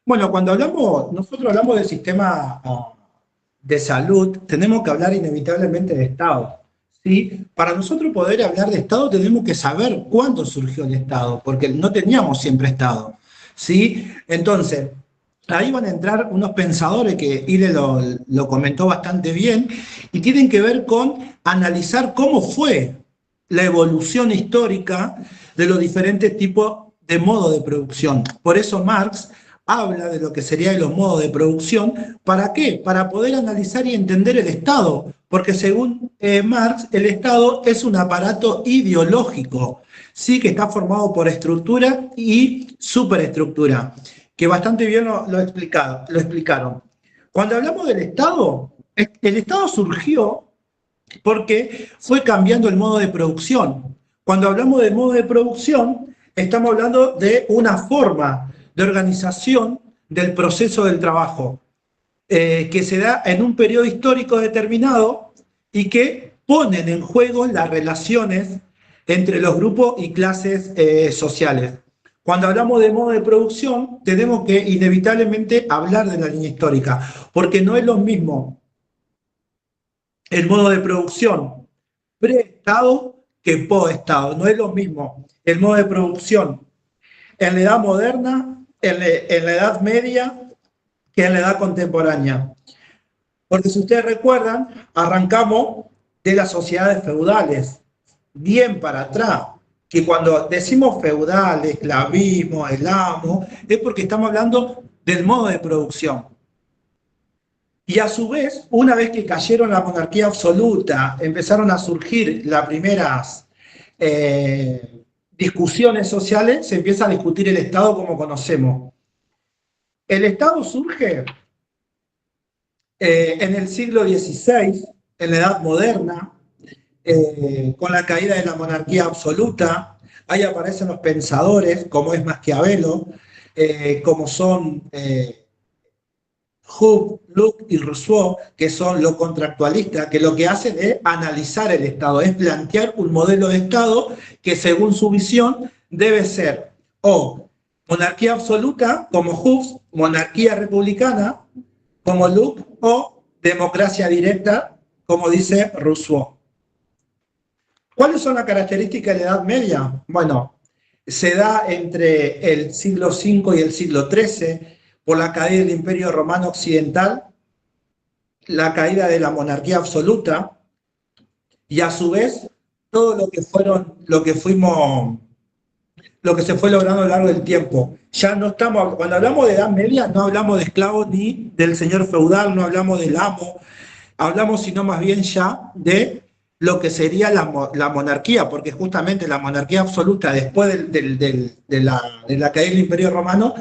Bueno, cuando nosotros hablamos del sistema de salud, tenemos que hablar inevitablemente de Estado. ¿Sí? Para nosotros poder hablar de Estado tenemos que saber cuándo surgió el Estado, porque no teníamos siempre Estado. ¿Sí? Entonces, ahí van a entrar unos pensadores que Ile lo comentó bastante bien, y tienen que ver con analizar cómo fue la evolución histórica de los diferentes tipos de modos de producción. Por eso Marx habla de lo que serían los modos de producción. ¿Para qué? Para poder analizar y entender el Estado, porque según Marx, el Estado es un aparato ideológico, sí, que está formado por estructura y superestructura, que bastante bien lo explicaron. Cuando hablamos del Estado, el Estado surgió porque fue cambiando el modo de producción. Cuando hablamos de modo de producción, estamos hablando de una forma de organización del proceso del trabajo, que se da en un periodo histórico determinado y que ponen en juego las relaciones entre los grupos y clases sociales. Cuando hablamos de modo de producción, tenemos que inevitablemente hablar de la línea histórica, porque no es lo mismo el modo de producción pre-Estado que post-Estado. No es lo mismo el modo de producción en la edad moderna, en la edad media, que en la edad contemporánea. Porque si ustedes recuerdan, arrancamos de las sociedades feudales, bien para atrás, que cuando decimos feudal, esclavismo, el amo, es porque estamos hablando del modo de producción. Y a su vez, una vez que cayeron la monarquía absoluta, empezaron a surgir las primeras discusiones sociales, se empieza a discutir el Estado como conocemos. El Estado surge en el siglo XVI, en la Edad Moderna, con la caída de la monarquía absoluta. Ahí aparecen los pensadores, como es Maquiavelo, como son Hobbes, Locke y Rousseau, que son los contractualistas, que lo que hacen es analizar el Estado, es plantear un modelo de Estado que según su visión debe ser o monarquía absoluta, como Hobbes, monarquía republicana, como Locke, o democracia directa, como dice Rousseau. ¿Cuáles son las características de la Edad Media? Bueno, se da entre el siglo V y el siglo XIII, por la caída del Imperio Romano Occidental, la caída de la monarquía absoluta, y a su vez todo lo que se fue logrando a lo largo del tiempo. Ya no estamos, cuando hablamos de Edad Media, no hablamos de esclavos ni del señor feudal, no hablamos del amo, hablamos sino más bien ya de lo que sería la monarquía, porque justamente la monarquía absoluta, después de la caída del Imperio Romano,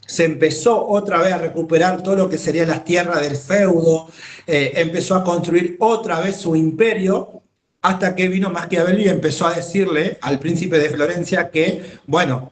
se empezó otra vez a recuperar todo lo que serían las tierras del feudo, empezó a construir otra vez su imperio, hasta que vino Maquiavelo y empezó a decirle al príncipe de Florencia que, bueno,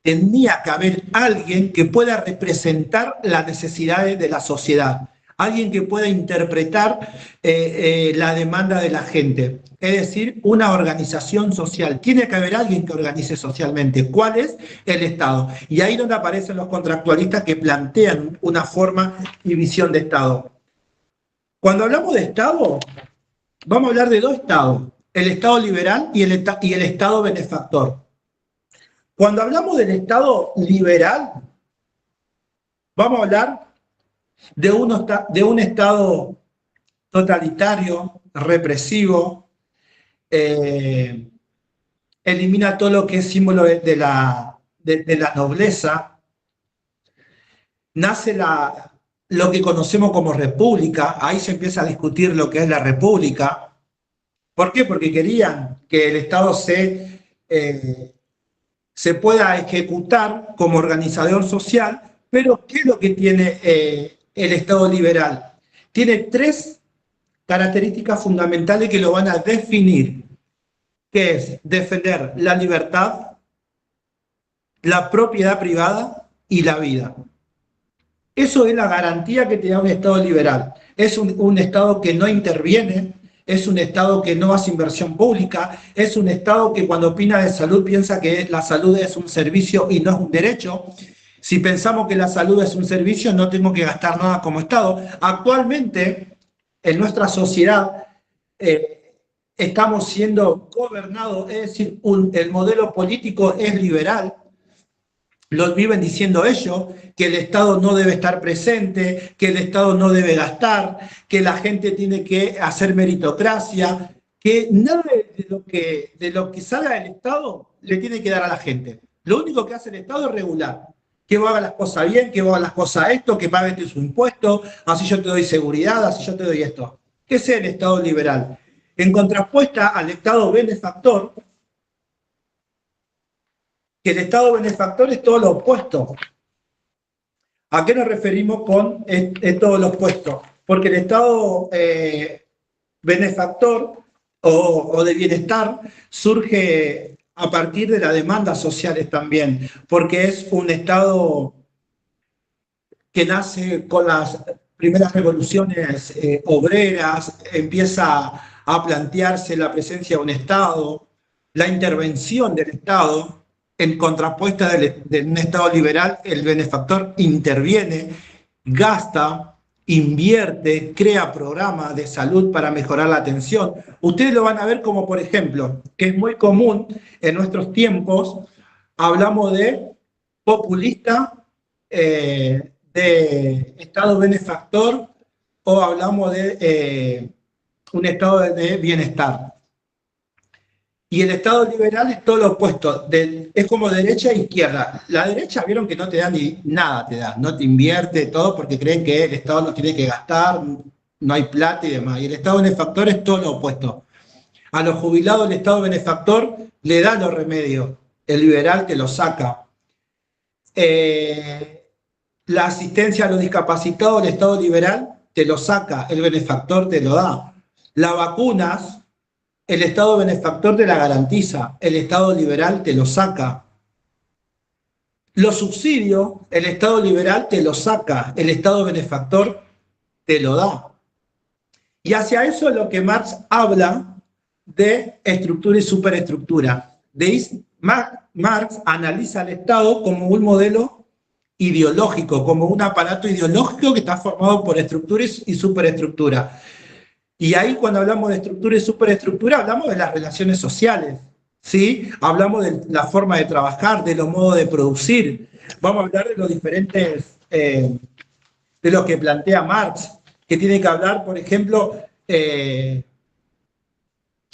tenía que haber alguien que pueda representar las necesidades de la sociedad, alguien que pueda interpretar la demanda de la gente, es decir, una organización social. Tiene que haber alguien que organice socialmente. ¿Cuál es? El Estado. Y ahí es donde aparecen los contractualistas que plantean una forma y visión de Estado. Cuando hablamos de Estado, vamos a hablar de dos estados, el Estado liberal y el Estado benefactor. Cuando hablamos del Estado liberal, vamos a hablar de un Estado totalitario, represivo, elimina todo lo que es símbolo de la nobleza, nace lo que conocemos como república, ahí se empieza a discutir lo que es la república. ¿Por qué? Porque querían que el Estado se pueda ejecutar como organizador social, pero ¿qué es lo que tiene el Estado liberal? Tiene tres características fundamentales que lo van a definir, que es defender la libertad, la propiedad privada y la vida. Eso es la garantía que te da un Estado liberal. Es un Estado que no interviene, es un Estado que no hace inversión pública, es un Estado que cuando opina de salud piensa que la salud es un servicio y no es un derecho. Si pensamos que la salud es un servicio, no tengo que gastar nada como Estado. Actualmente, en nuestra sociedad, estamos siendo gobernados, es decir, el modelo político es liberal. lo viven diciendo ellos, que el Estado no debe estar presente, que el Estado no debe gastar, que la gente tiene que hacer meritocracia, que nada de lo que salga del Estado le tiene que dar a la gente. Lo único que hace el Estado es regular. Que vos hagas las cosas bien, que vos hagas las cosas esto, que pagues tus impuestos, así yo te doy seguridad, así yo te doy esto. ¿Qué es el Estado liberal? En contrapuesta al Estado benefactor, que el Estado benefactor es todo lo opuesto. ¿A qué nos referimos con todo lo opuesto? Porque el Estado benefactor o de bienestar surge a partir de las demandas sociales también, porque es un Estado que nace con las primeras revoluciones obreras, empieza a plantearse la presencia de un Estado, la intervención del Estado. En contrapuesta de un Estado liberal, el benefactor interviene, gasta, invierte, crea programas de salud para mejorar la atención. Ustedes lo van a ver como, por ejemplo, que es muy común en nuestros tiempos, hablamos de populista, de Estado benefactor, o hablamos de un Estado de bienestar. Y el Estado liberal es todo lo opuesto, es como derecha e izquierda. La derecha, vieron que no te da ni nada, no te invierte todo porque creen que el Estado no tiene que gastar, no hay plata y demás. Y el Estado benefactor es todo lo opuesto. A los jubilados el Estado benefactor le da los remedios, el liberal te lo saca. La asistencia a los discapacitados, el Estado liberal te lo saca, el benefactor te lo da. Las vacunas, el Estado benefactor te la garantiza, el Estado liberal te lo saca. Los subsidios, el Estado liberal te lo saca, el Estado benefactor te lo da. Y hacia eso es lo que Marx habla de estructura y superestructura. Marx analiza al Estado como un modelo ideológico, como un aparato ideológico que está formado por estructura y superestructura. Y ahí cuando hablamos de estructura y superestructura, hablamos de las relaciones sociales, ¿sí? Hablamos de la forma de trabajar, de los modos de producir. Vamos a hablar de los diferentes, de lo que plantea Marx, que tiene que hablar, por ejemplo,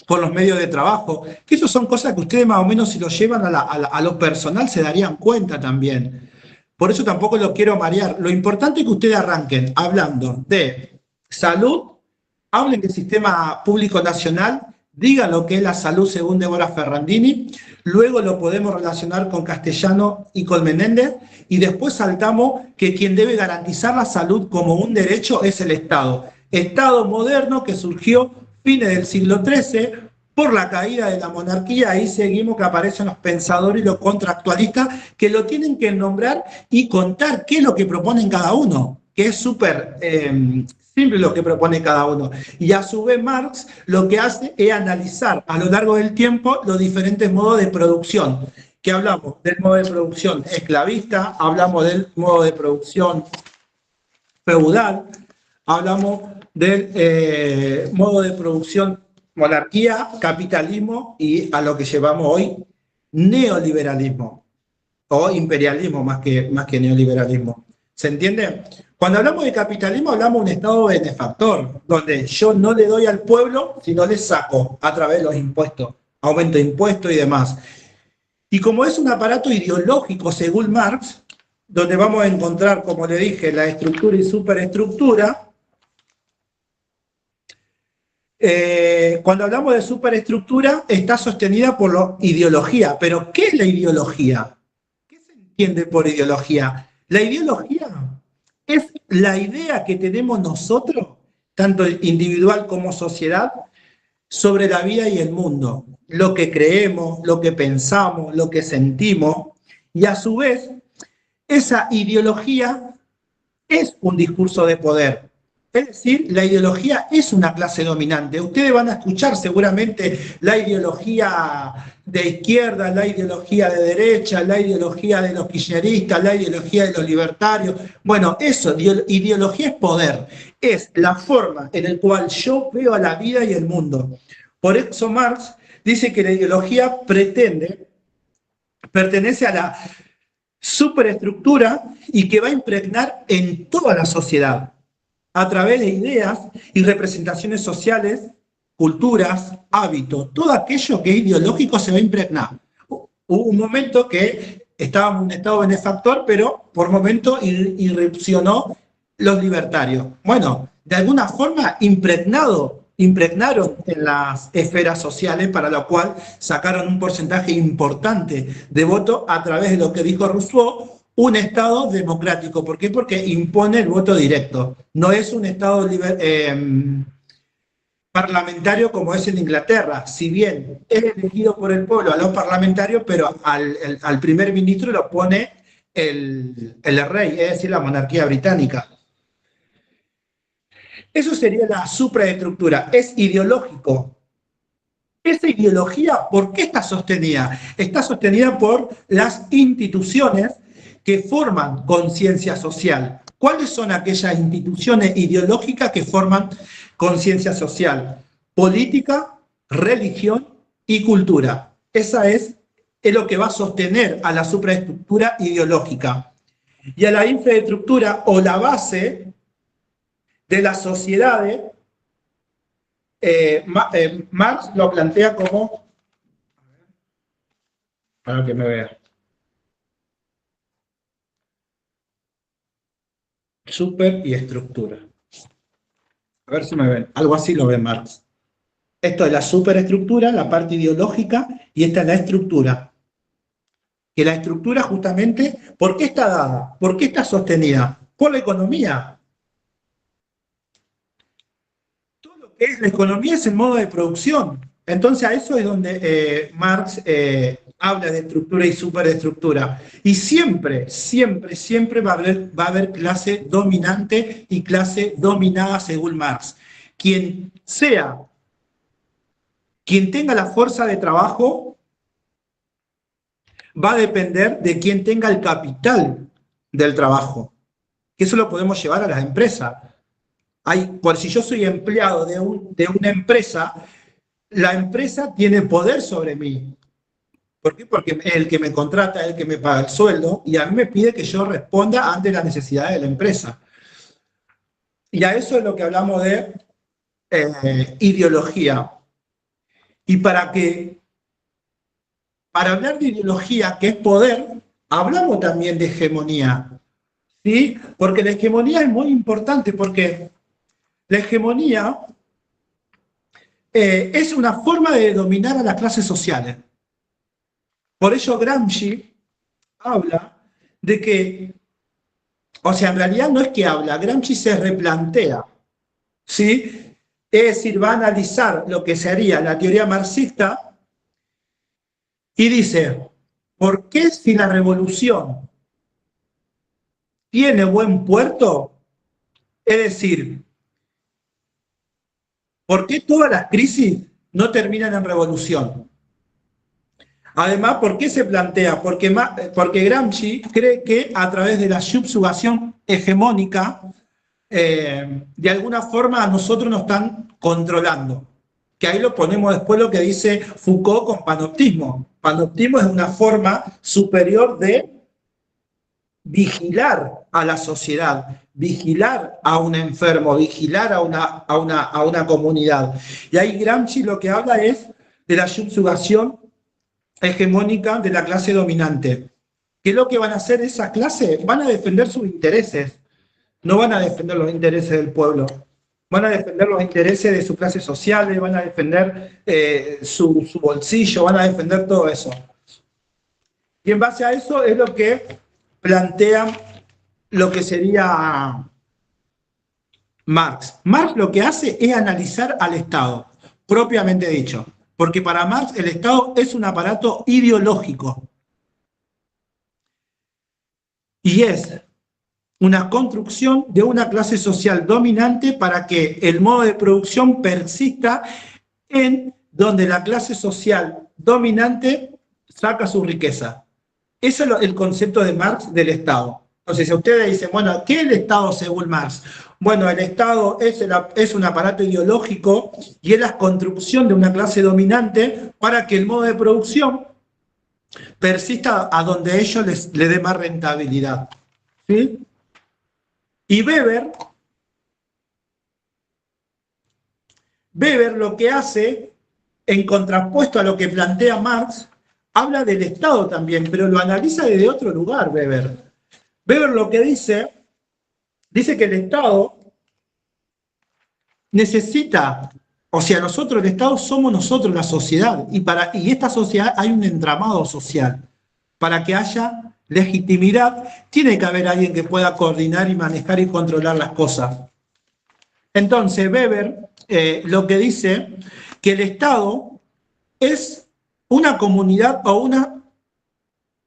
con los medios de trabajo, que eso son cosas que ustedes más o menos si lo llevan a lo personal se darían cuenta también. Por eso tampoco lo quiero marear. Lo importante es que ustedes arranquen hablando de salud, hablen del sistema público nacional, digan lo que es la salud según Débora Ferrandini, luego lo podemos relacionar con Castellano y con Menéndez, y después saltamos que quien debe garantizar la salud como un derecho es el Estado. Estado moderno que surgió fines del siglo XIII por la caída de la monarquía. Ahí seguimos que aparecen los pensadores y los contractualistas que lo tienen que nombrar y contar qué es lo que proponen cada uno, que es súper simple lo que propone cada uno. Y a su vez Marx lo que hace es analizar a lo largo del tiempo los diferentes modos de producción, que hablamos del modo de producción esclavista, hablamos del modo de producción feudal, hablamos del modo de producción monarquía, capitalismo y a lo que llevamos hoy neoliberalismo o imperialismo más que neoliberalismo. ¿Se entiende? Cuando hablamos de capitalismo hablamos de un Estado benefactor, donde yo no le doy al pueblo, sino le saco a través de los impuestos, aumento de impuestos y demás. Y como es un aparato ideológico según Marx, donde vamos a encontrar, como le dije, la estructura y superestructura, cuando hablamos de superestructura está sostenida por la ideología. ¿Pero qué es la ideología? ¿Qué se entiende por ideología? La ideología es la idea que tenemos nosotros, tanto individual como sociedad, sobre la vida y el mundo. Lo que creemos, lo que pensamos, lo que sentimos. Y a su vez, esa ideología es un discurso de poder. Es decir, la ideología es una clase dominante. Ustedes van a escuchar seguramente la ideología de izquierda, la ideología de derecha, la ideología de los kirchneristas, la ideología de los libertarios. Bueno, eso, ideología es poder. Es la forma en la cual yo veo a la vida y el mundo. Por eso Marx dice que la ideología pertenece a superestructura y que va a impregnar en toda la sociedad a través de ideas y representaciones sociales, culturas, hábitos, todo aquello que es ideológico se va a impregnar. Hubo un momento que estábamos en un estado benefactor, pero por momento irrupcionó los libertarios. Bueno, de alguna forma impregnaron en las esferas sociales, para lo cual sacaron un porcentaje importante de votos a través de lo que dijo Rousseau, un Estado democrático. ¿Por qué? Porque impone el voto directo. No es un Estado parlamentario como es en Inglaterra. Si bien es elegido por el pueblo a los parlamentarios, pero al primer ministro lo pone el rey, es decir, la monarquía británica. Eso sería la supraestructura, es ideológico. Esa ideología, ¿por qué está sostenida? Está sostenida por las instituciones que forman conciencia social. ¿Cuáles son aquellas instituciones ideológicas que forman conciencia social? Política, religión y cultura. Esa es lo que va a sostener a la supraestructura ideológica. Y a la infraestructura o la base de las sociedades, Marx lo plantea como, para que me vea, super y estructura. A ver si me ven, algo así lo ve Marx. Esto es la superestructura, la parte ideológica, y esta es la estructura. Que la estructura justamente, ¿por qué está dada? ¿Por qué está sostenida? Por la economía. La economía es el modo de producción. Entonces a eso es donde Marx habla de estructura y superestructura. Y siempre va a haber clase dominante y clase dominada según Marx. Quien tenga la fuerza de trabajo va a depender de quien tenga el capital del trabajo. Que eso lo podemos llevar a las empresas. Por si yo soy empleado de una empresa, la empresa tiene poder sobre mí. ¿Por qué? Porque es el que me contrata, es el que me paga el sueldo, y a mí me pide que yo responda ante las necesidades de la empresa. Y a eso es lo que hablamos de ideología. Y para hablar de ideología, que es poder, hablamos también de hegemonía. ¿Sí? Porque la hegemonía es muy importante, porque la hegemonía es una forma de dominar a las clases sociales. Por ello Gramsci habla de que, o sea, en realidad no es que habla, Gramsci se replantea, ¿sí? Es decir, va a analizar lo que sería la teoría marxista y dice, ¿por qué si la revolución tiene buen puerto? Es decir, ¿por qué todas las crisis no terminan en revolución? Además, ¿por qué se plantea? Porque Gramsci cree que a través de la subjugación hegemónica, de alguna forma a nosotros nos están controlando. Que ahí lo ponemos después lo que dice Foucault con panoptismo. Panoptismo es una forma superior de vigilar a la sociedad, vigilar a un enfermo, vigilar a una comunidad. Y ahí Gramsci lo que habla es de la subjugación hegemónica de la clase dominante. ¿Qué es lo que van a hacer esa clase? Van a defender sus intereses, no van a defender los intereses del pueblo, van a defender los intereses de su clase social, van a defender su bolsillo, van a defender todo eso. Y en base a eso es lo que plantea lo que sería Marx. Marx lo que hace es analizar al Estado, propiamente dicho. Porque para Marx el Estado es un aparato ideológico. Y es una construcción de una clase social dominante para que el modo de producción persista en donde la clase social dominante saca su riqueza. Ese es el concepto de Marx del Estado. Entonces, si ustedes dicen, bueno, ¿qué es el Estado según Marx? Bueno, el Estado es un aparato ideológico y es la construcción de una clase dominante para que el modo de producción persista a donde ellos le dé más rentabilidad. ¿Sí? Y Weber lo que hace, en contrapuesto a lo que plantea Marx, habla del Estado también, pero lo analiza desde otro lugar, Weber. Weber lo que dice que el Estado necesita, o sea, nosotros, el Estado somos nosotros, la sociedad, y esta sociedad hay un entramado social. Para que haya legitimidad, tiene que haber alguien que pueda coordinar y manejar y controlar las cosas. Entonces, Weber lo que dice que el Estado es una comunidad o una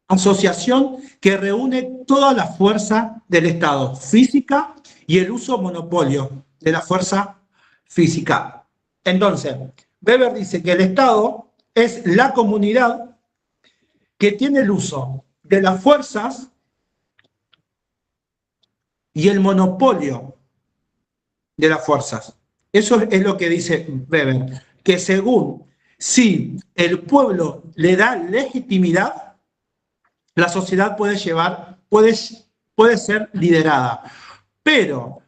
asociación que reúne toda la fuerza del Estado, física y el uso monopolio de la fuerza física. Entonces, Weber dice que el Estado es la comunidad que tiene el uso de las fuerzas y el monopolio de las fuerzas. Eso es lo que dice Weber, que según si el pueblo le da legitimidad, la sociedad puede ser liderada. Pero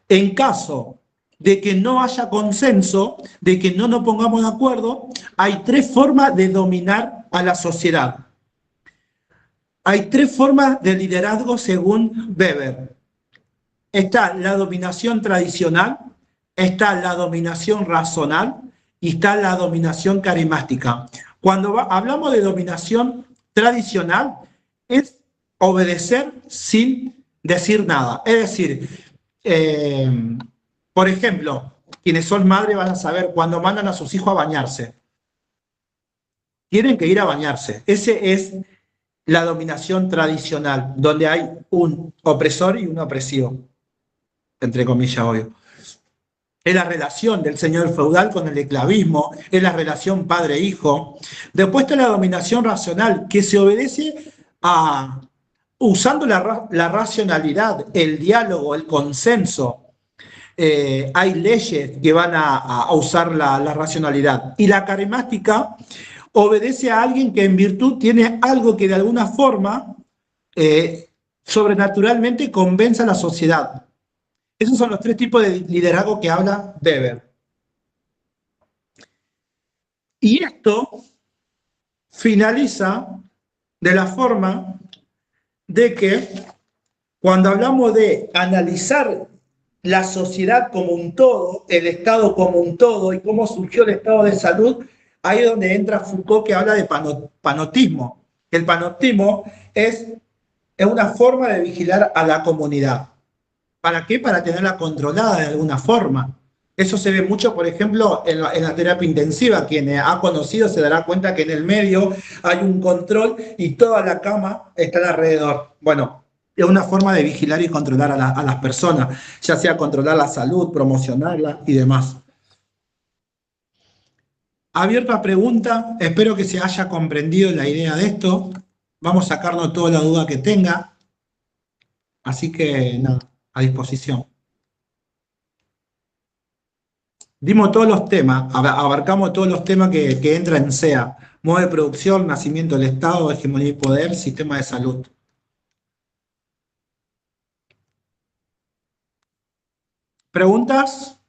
en caso de que no haya consenso, de que no nos pongamos de acuerdo, hay tres formas de dominar a la sociedad. Hay tres formas de liderazgo según Weber. Está la dominación tradicional, está la dominación racional y está la dominación carismática. Cuando hablamos de dominación tradicional, es obedecer sin decir nada. Es decir, por ejemplo, quienes son madres van a saber cuando mandan a sus hijos a bañarse. Tienen que ir a bañarse. Ese es la dominación tradicional, donde hay un opresor y un opresivo, entre comillas, obvio. Es la relación del señor feudal con el esclavismo, es la relación padre-hijo. Después está la dominación racional, que se obedece usando la racionalidad, el diálogo, el consenso. Hay leyes que van a usar la racionalidad. Y la carismática obedece a alguien que en virtud tiene algo que de alguna forma sobrenaturalmente convence a la sociedad. Esos son los tres tipos de liderazgo que habla Weber. Y esto finaliza de la forma de que cuando hablamos de analizar la sociedad como un todo, el Estado como un todo y cómo surgió el estado de salud, ahí es donde entra Foucault, que habla de panotismo. El panotismo es una forma de vigilar a la comunidad. ¿Para qué? Para tenerla controlada de alguna forma. Eso se ve mucho, por ejemplo, en la terapia intensiva. Quien ha conocido se dará cuenta que en el medio hay un control y toda la cama está alrededor. Bueno, es una forma de vigilar y controlar a las personas, ya sea controlar la salud, promocionarla y demás. Abierto a pregunta, espero que se haya comprendido la idea de esto. Vamos a sacarnos toda la duda que tenga. Así que nada, a disposición. Dimos todos los temas, abarcamos todos los temas que entran en SEA. Modo de producción, nacimiento del Estado, hegemonía y poder, sistema de salud. ¿Preguntas?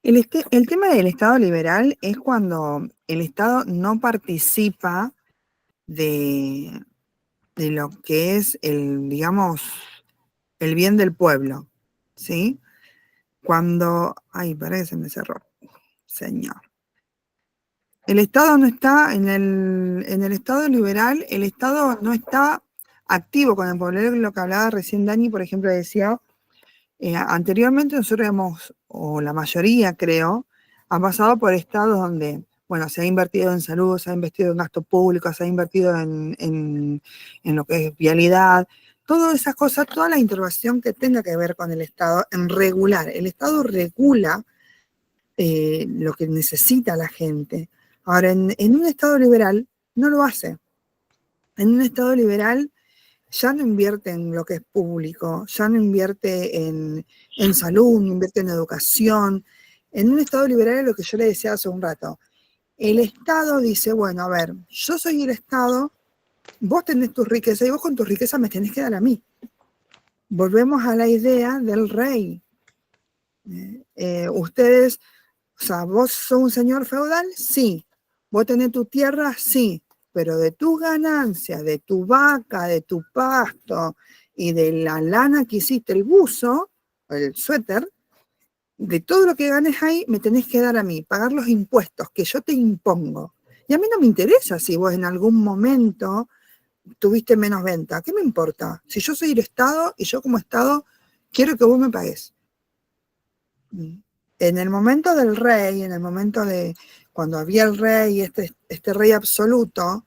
El tema del Estado liberal es cuando el Estado no participa de lo que es digamos, el bien del pueblo, ¿sí? Cuando, parece que se me cerró, señor. El Estado no está, en el Estado liberal, el Estado no está activo con el pueblo. Lo que hablaba recién Dani, por ejemplo, decía, anteriormente nosotros o la mayoría creo, ha pasado por estados donde, bueno, se ha invertido en salud, se ha invertido en gasto público, se ha invertido en lo que es vialidad, todas esas cosas, toda la intervención que tenga que ver con el Estado, en regular. El Estado regula lo que necesita la gente. Ahora, en un Estado liberal no lo hace. En un Estado liberal ya no invierte en lo que es público, ya no invierte en salud, no invierte en educación. En un Estado liberal es lo que yo le decía hace un rato. El Estado dice, bueno, a ver, yo soy el Estado, vos tenés tu riqueza y vos con tu riqueza me tenés que dar a mí. Volvemos a la idea del rey. Ustedes, o sea, ¿vos sos un señor feudal? Sí. ¿Vos tenés tu tierra? Sí. Pero de tus ganancias, de tu vaca, de tu pasto y de la lana que hiciste, el buzo, el suéter, de todo lo que ganes ahí, me tenés que dar a mí, pagar los impuestos que yo te impongo. Y a mí no me interesa si vos en algún momento tuviste menos venta. ¿Qué me importa? Si yo soy el Estado y yo como Estado quiero que vos me pagues. En el momento del rey, en el momento de cuando había el rey, este rey absoluto,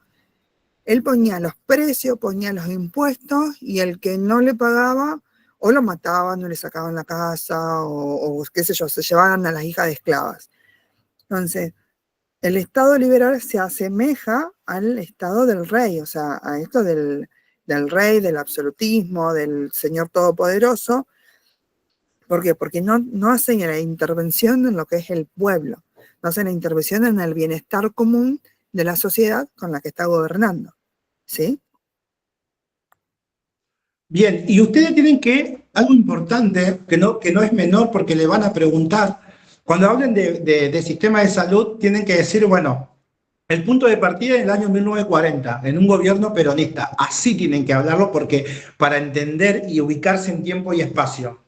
él ponía los precios, ponía los impuestos y el que no le pagaba o lo mataban o le sacaban la casa o qué sé yo, se llevaban a las hijas de esclavas. Entonces, el Estado liberal se asemeja al Estado del rey, o sea, a esto del rey, del absolutismo, del Señor Todopoderoso. ¿Por qué? Porque no hacen la intervención en lo que es el pueblo, no hacen la intervención en el bienestar común de la sociedad con la que está gobernando. ¿Sí? Bien, y ustedes tienen que, algo importante, que no es menor porque le van a preguntar, cuando hablen de sistema de salud, tienen que decir, bueno, el punto de partida es el año 1940, en un gobierno peronista. Así tienen que hablarlo porque para entender y ubicarse en tiempo y espacio.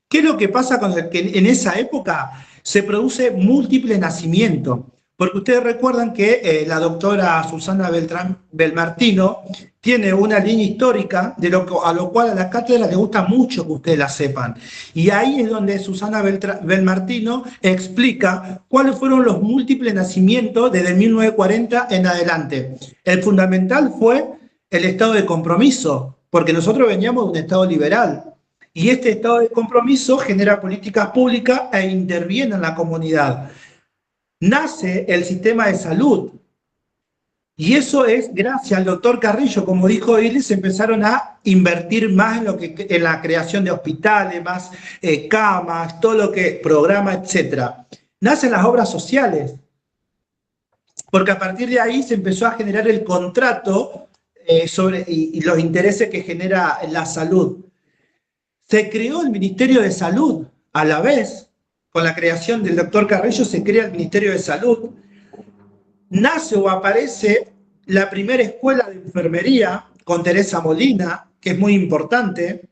¿Qué es lo que pasa con que en esa época se produce múltiple nacimiento? Porque ustedes recuerdan que la doctora Susana Beltrán Belmartino tiene una línea histórica a lo cual a la cátedra le gusta mucho que ustedes la sepan. Y ahí es donde Susana Belmartino explica cuáles fueron los múltiples nacimientos desde 1940 en adelante. El fundamental fue el estado de compromiso, porque nosotros veníamos de un estado liberal. Y este estado de compromiso genera políticas públicas e interviene en la comunidad. Nace el sistema de salud. Y eso es gracias al doctor Carrillo, como dijo él, se empezaron a invertir más en la creación de hospitales, más camas, todo lo que programa, etc. Nacen las obras sociales, porque a partir de ahí se empezó a generar el contrato y los intereses que genera la salud. Se creó el Ministerio de Salud a la vez, con la creación del doctor Carrillo se crea el Ministerio de Salud. Nace o aparece la primera escuela de enfermería con Teresa Molina, que es muy importante.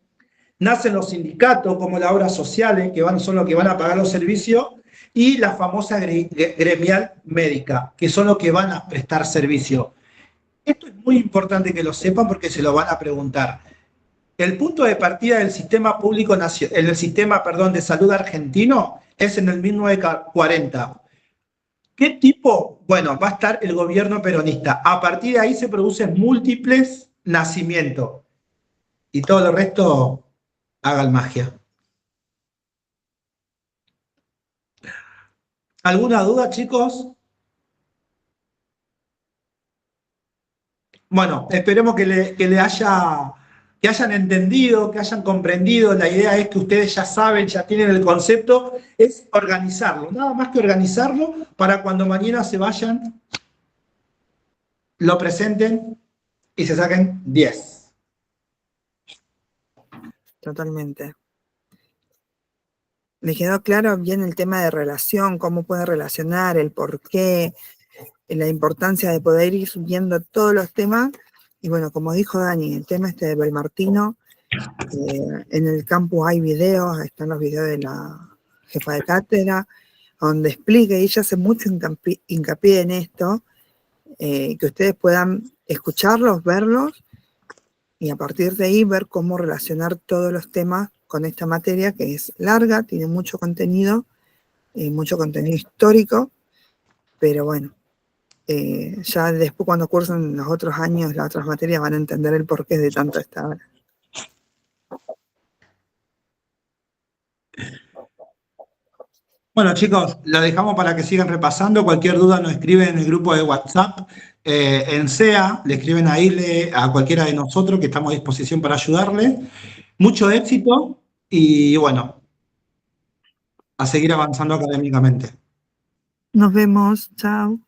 Nacen los sindicatos como las obras sociales, que son los que van a pagar los servicios, y la famosa gremial médica, que son los que van a prestar servicio. Esto es muy importante que lo sepan porque se lo van a preguntar. El punto de partida del sistema público, el sistema, de salud argentino es en el 1940. ¿Qué tipo? Bueno, va a estar el gobierno peronista. A partir de ahí se producen múltiples nacimientos. Y todo el resto, hagan magia. ¿Alguna duda, chicos? Bueno, esperemos que hayan entendido, que hayan comprendido. La idea es que ustedes ya saben, ya tienen el concepto, es organizarlo, nada más que organizarlo para cuando mañana se vayan, lo presenten y se saquen 10. Totalmente. Me quedó claro bien el tema de relación, cómo puede relacionar, el por qué, la importancia de poder ir viendo todos los temas. Y bueno, como dijo Dani, el tema de Belmartino, en el campus hay videos, están los videos de la jefa de cátedra, donde explica, y ella hace mucho hincapié en esto, que ustedes puedan escucharlos, verlos, y a partir de ahí ver cómo relacionar todos los temas con esta materia, que es larga, tiene mucho contenido histórico, pero bueno, ya después cuando cursen los otros años, las otras materias, van a entender el porqué de tanto esta hora. Bueno, chicos, lo dejamos para que sigan repasando. Cualquier duda nos escriben en el grupo de WhatsApp. En SEA, le escriben ahí a cualquiera de nosotros que estamos a disposición para ayudarle. Mucho éxito y bueno, a seguir avanzando académicamente. Nos vemos, chao.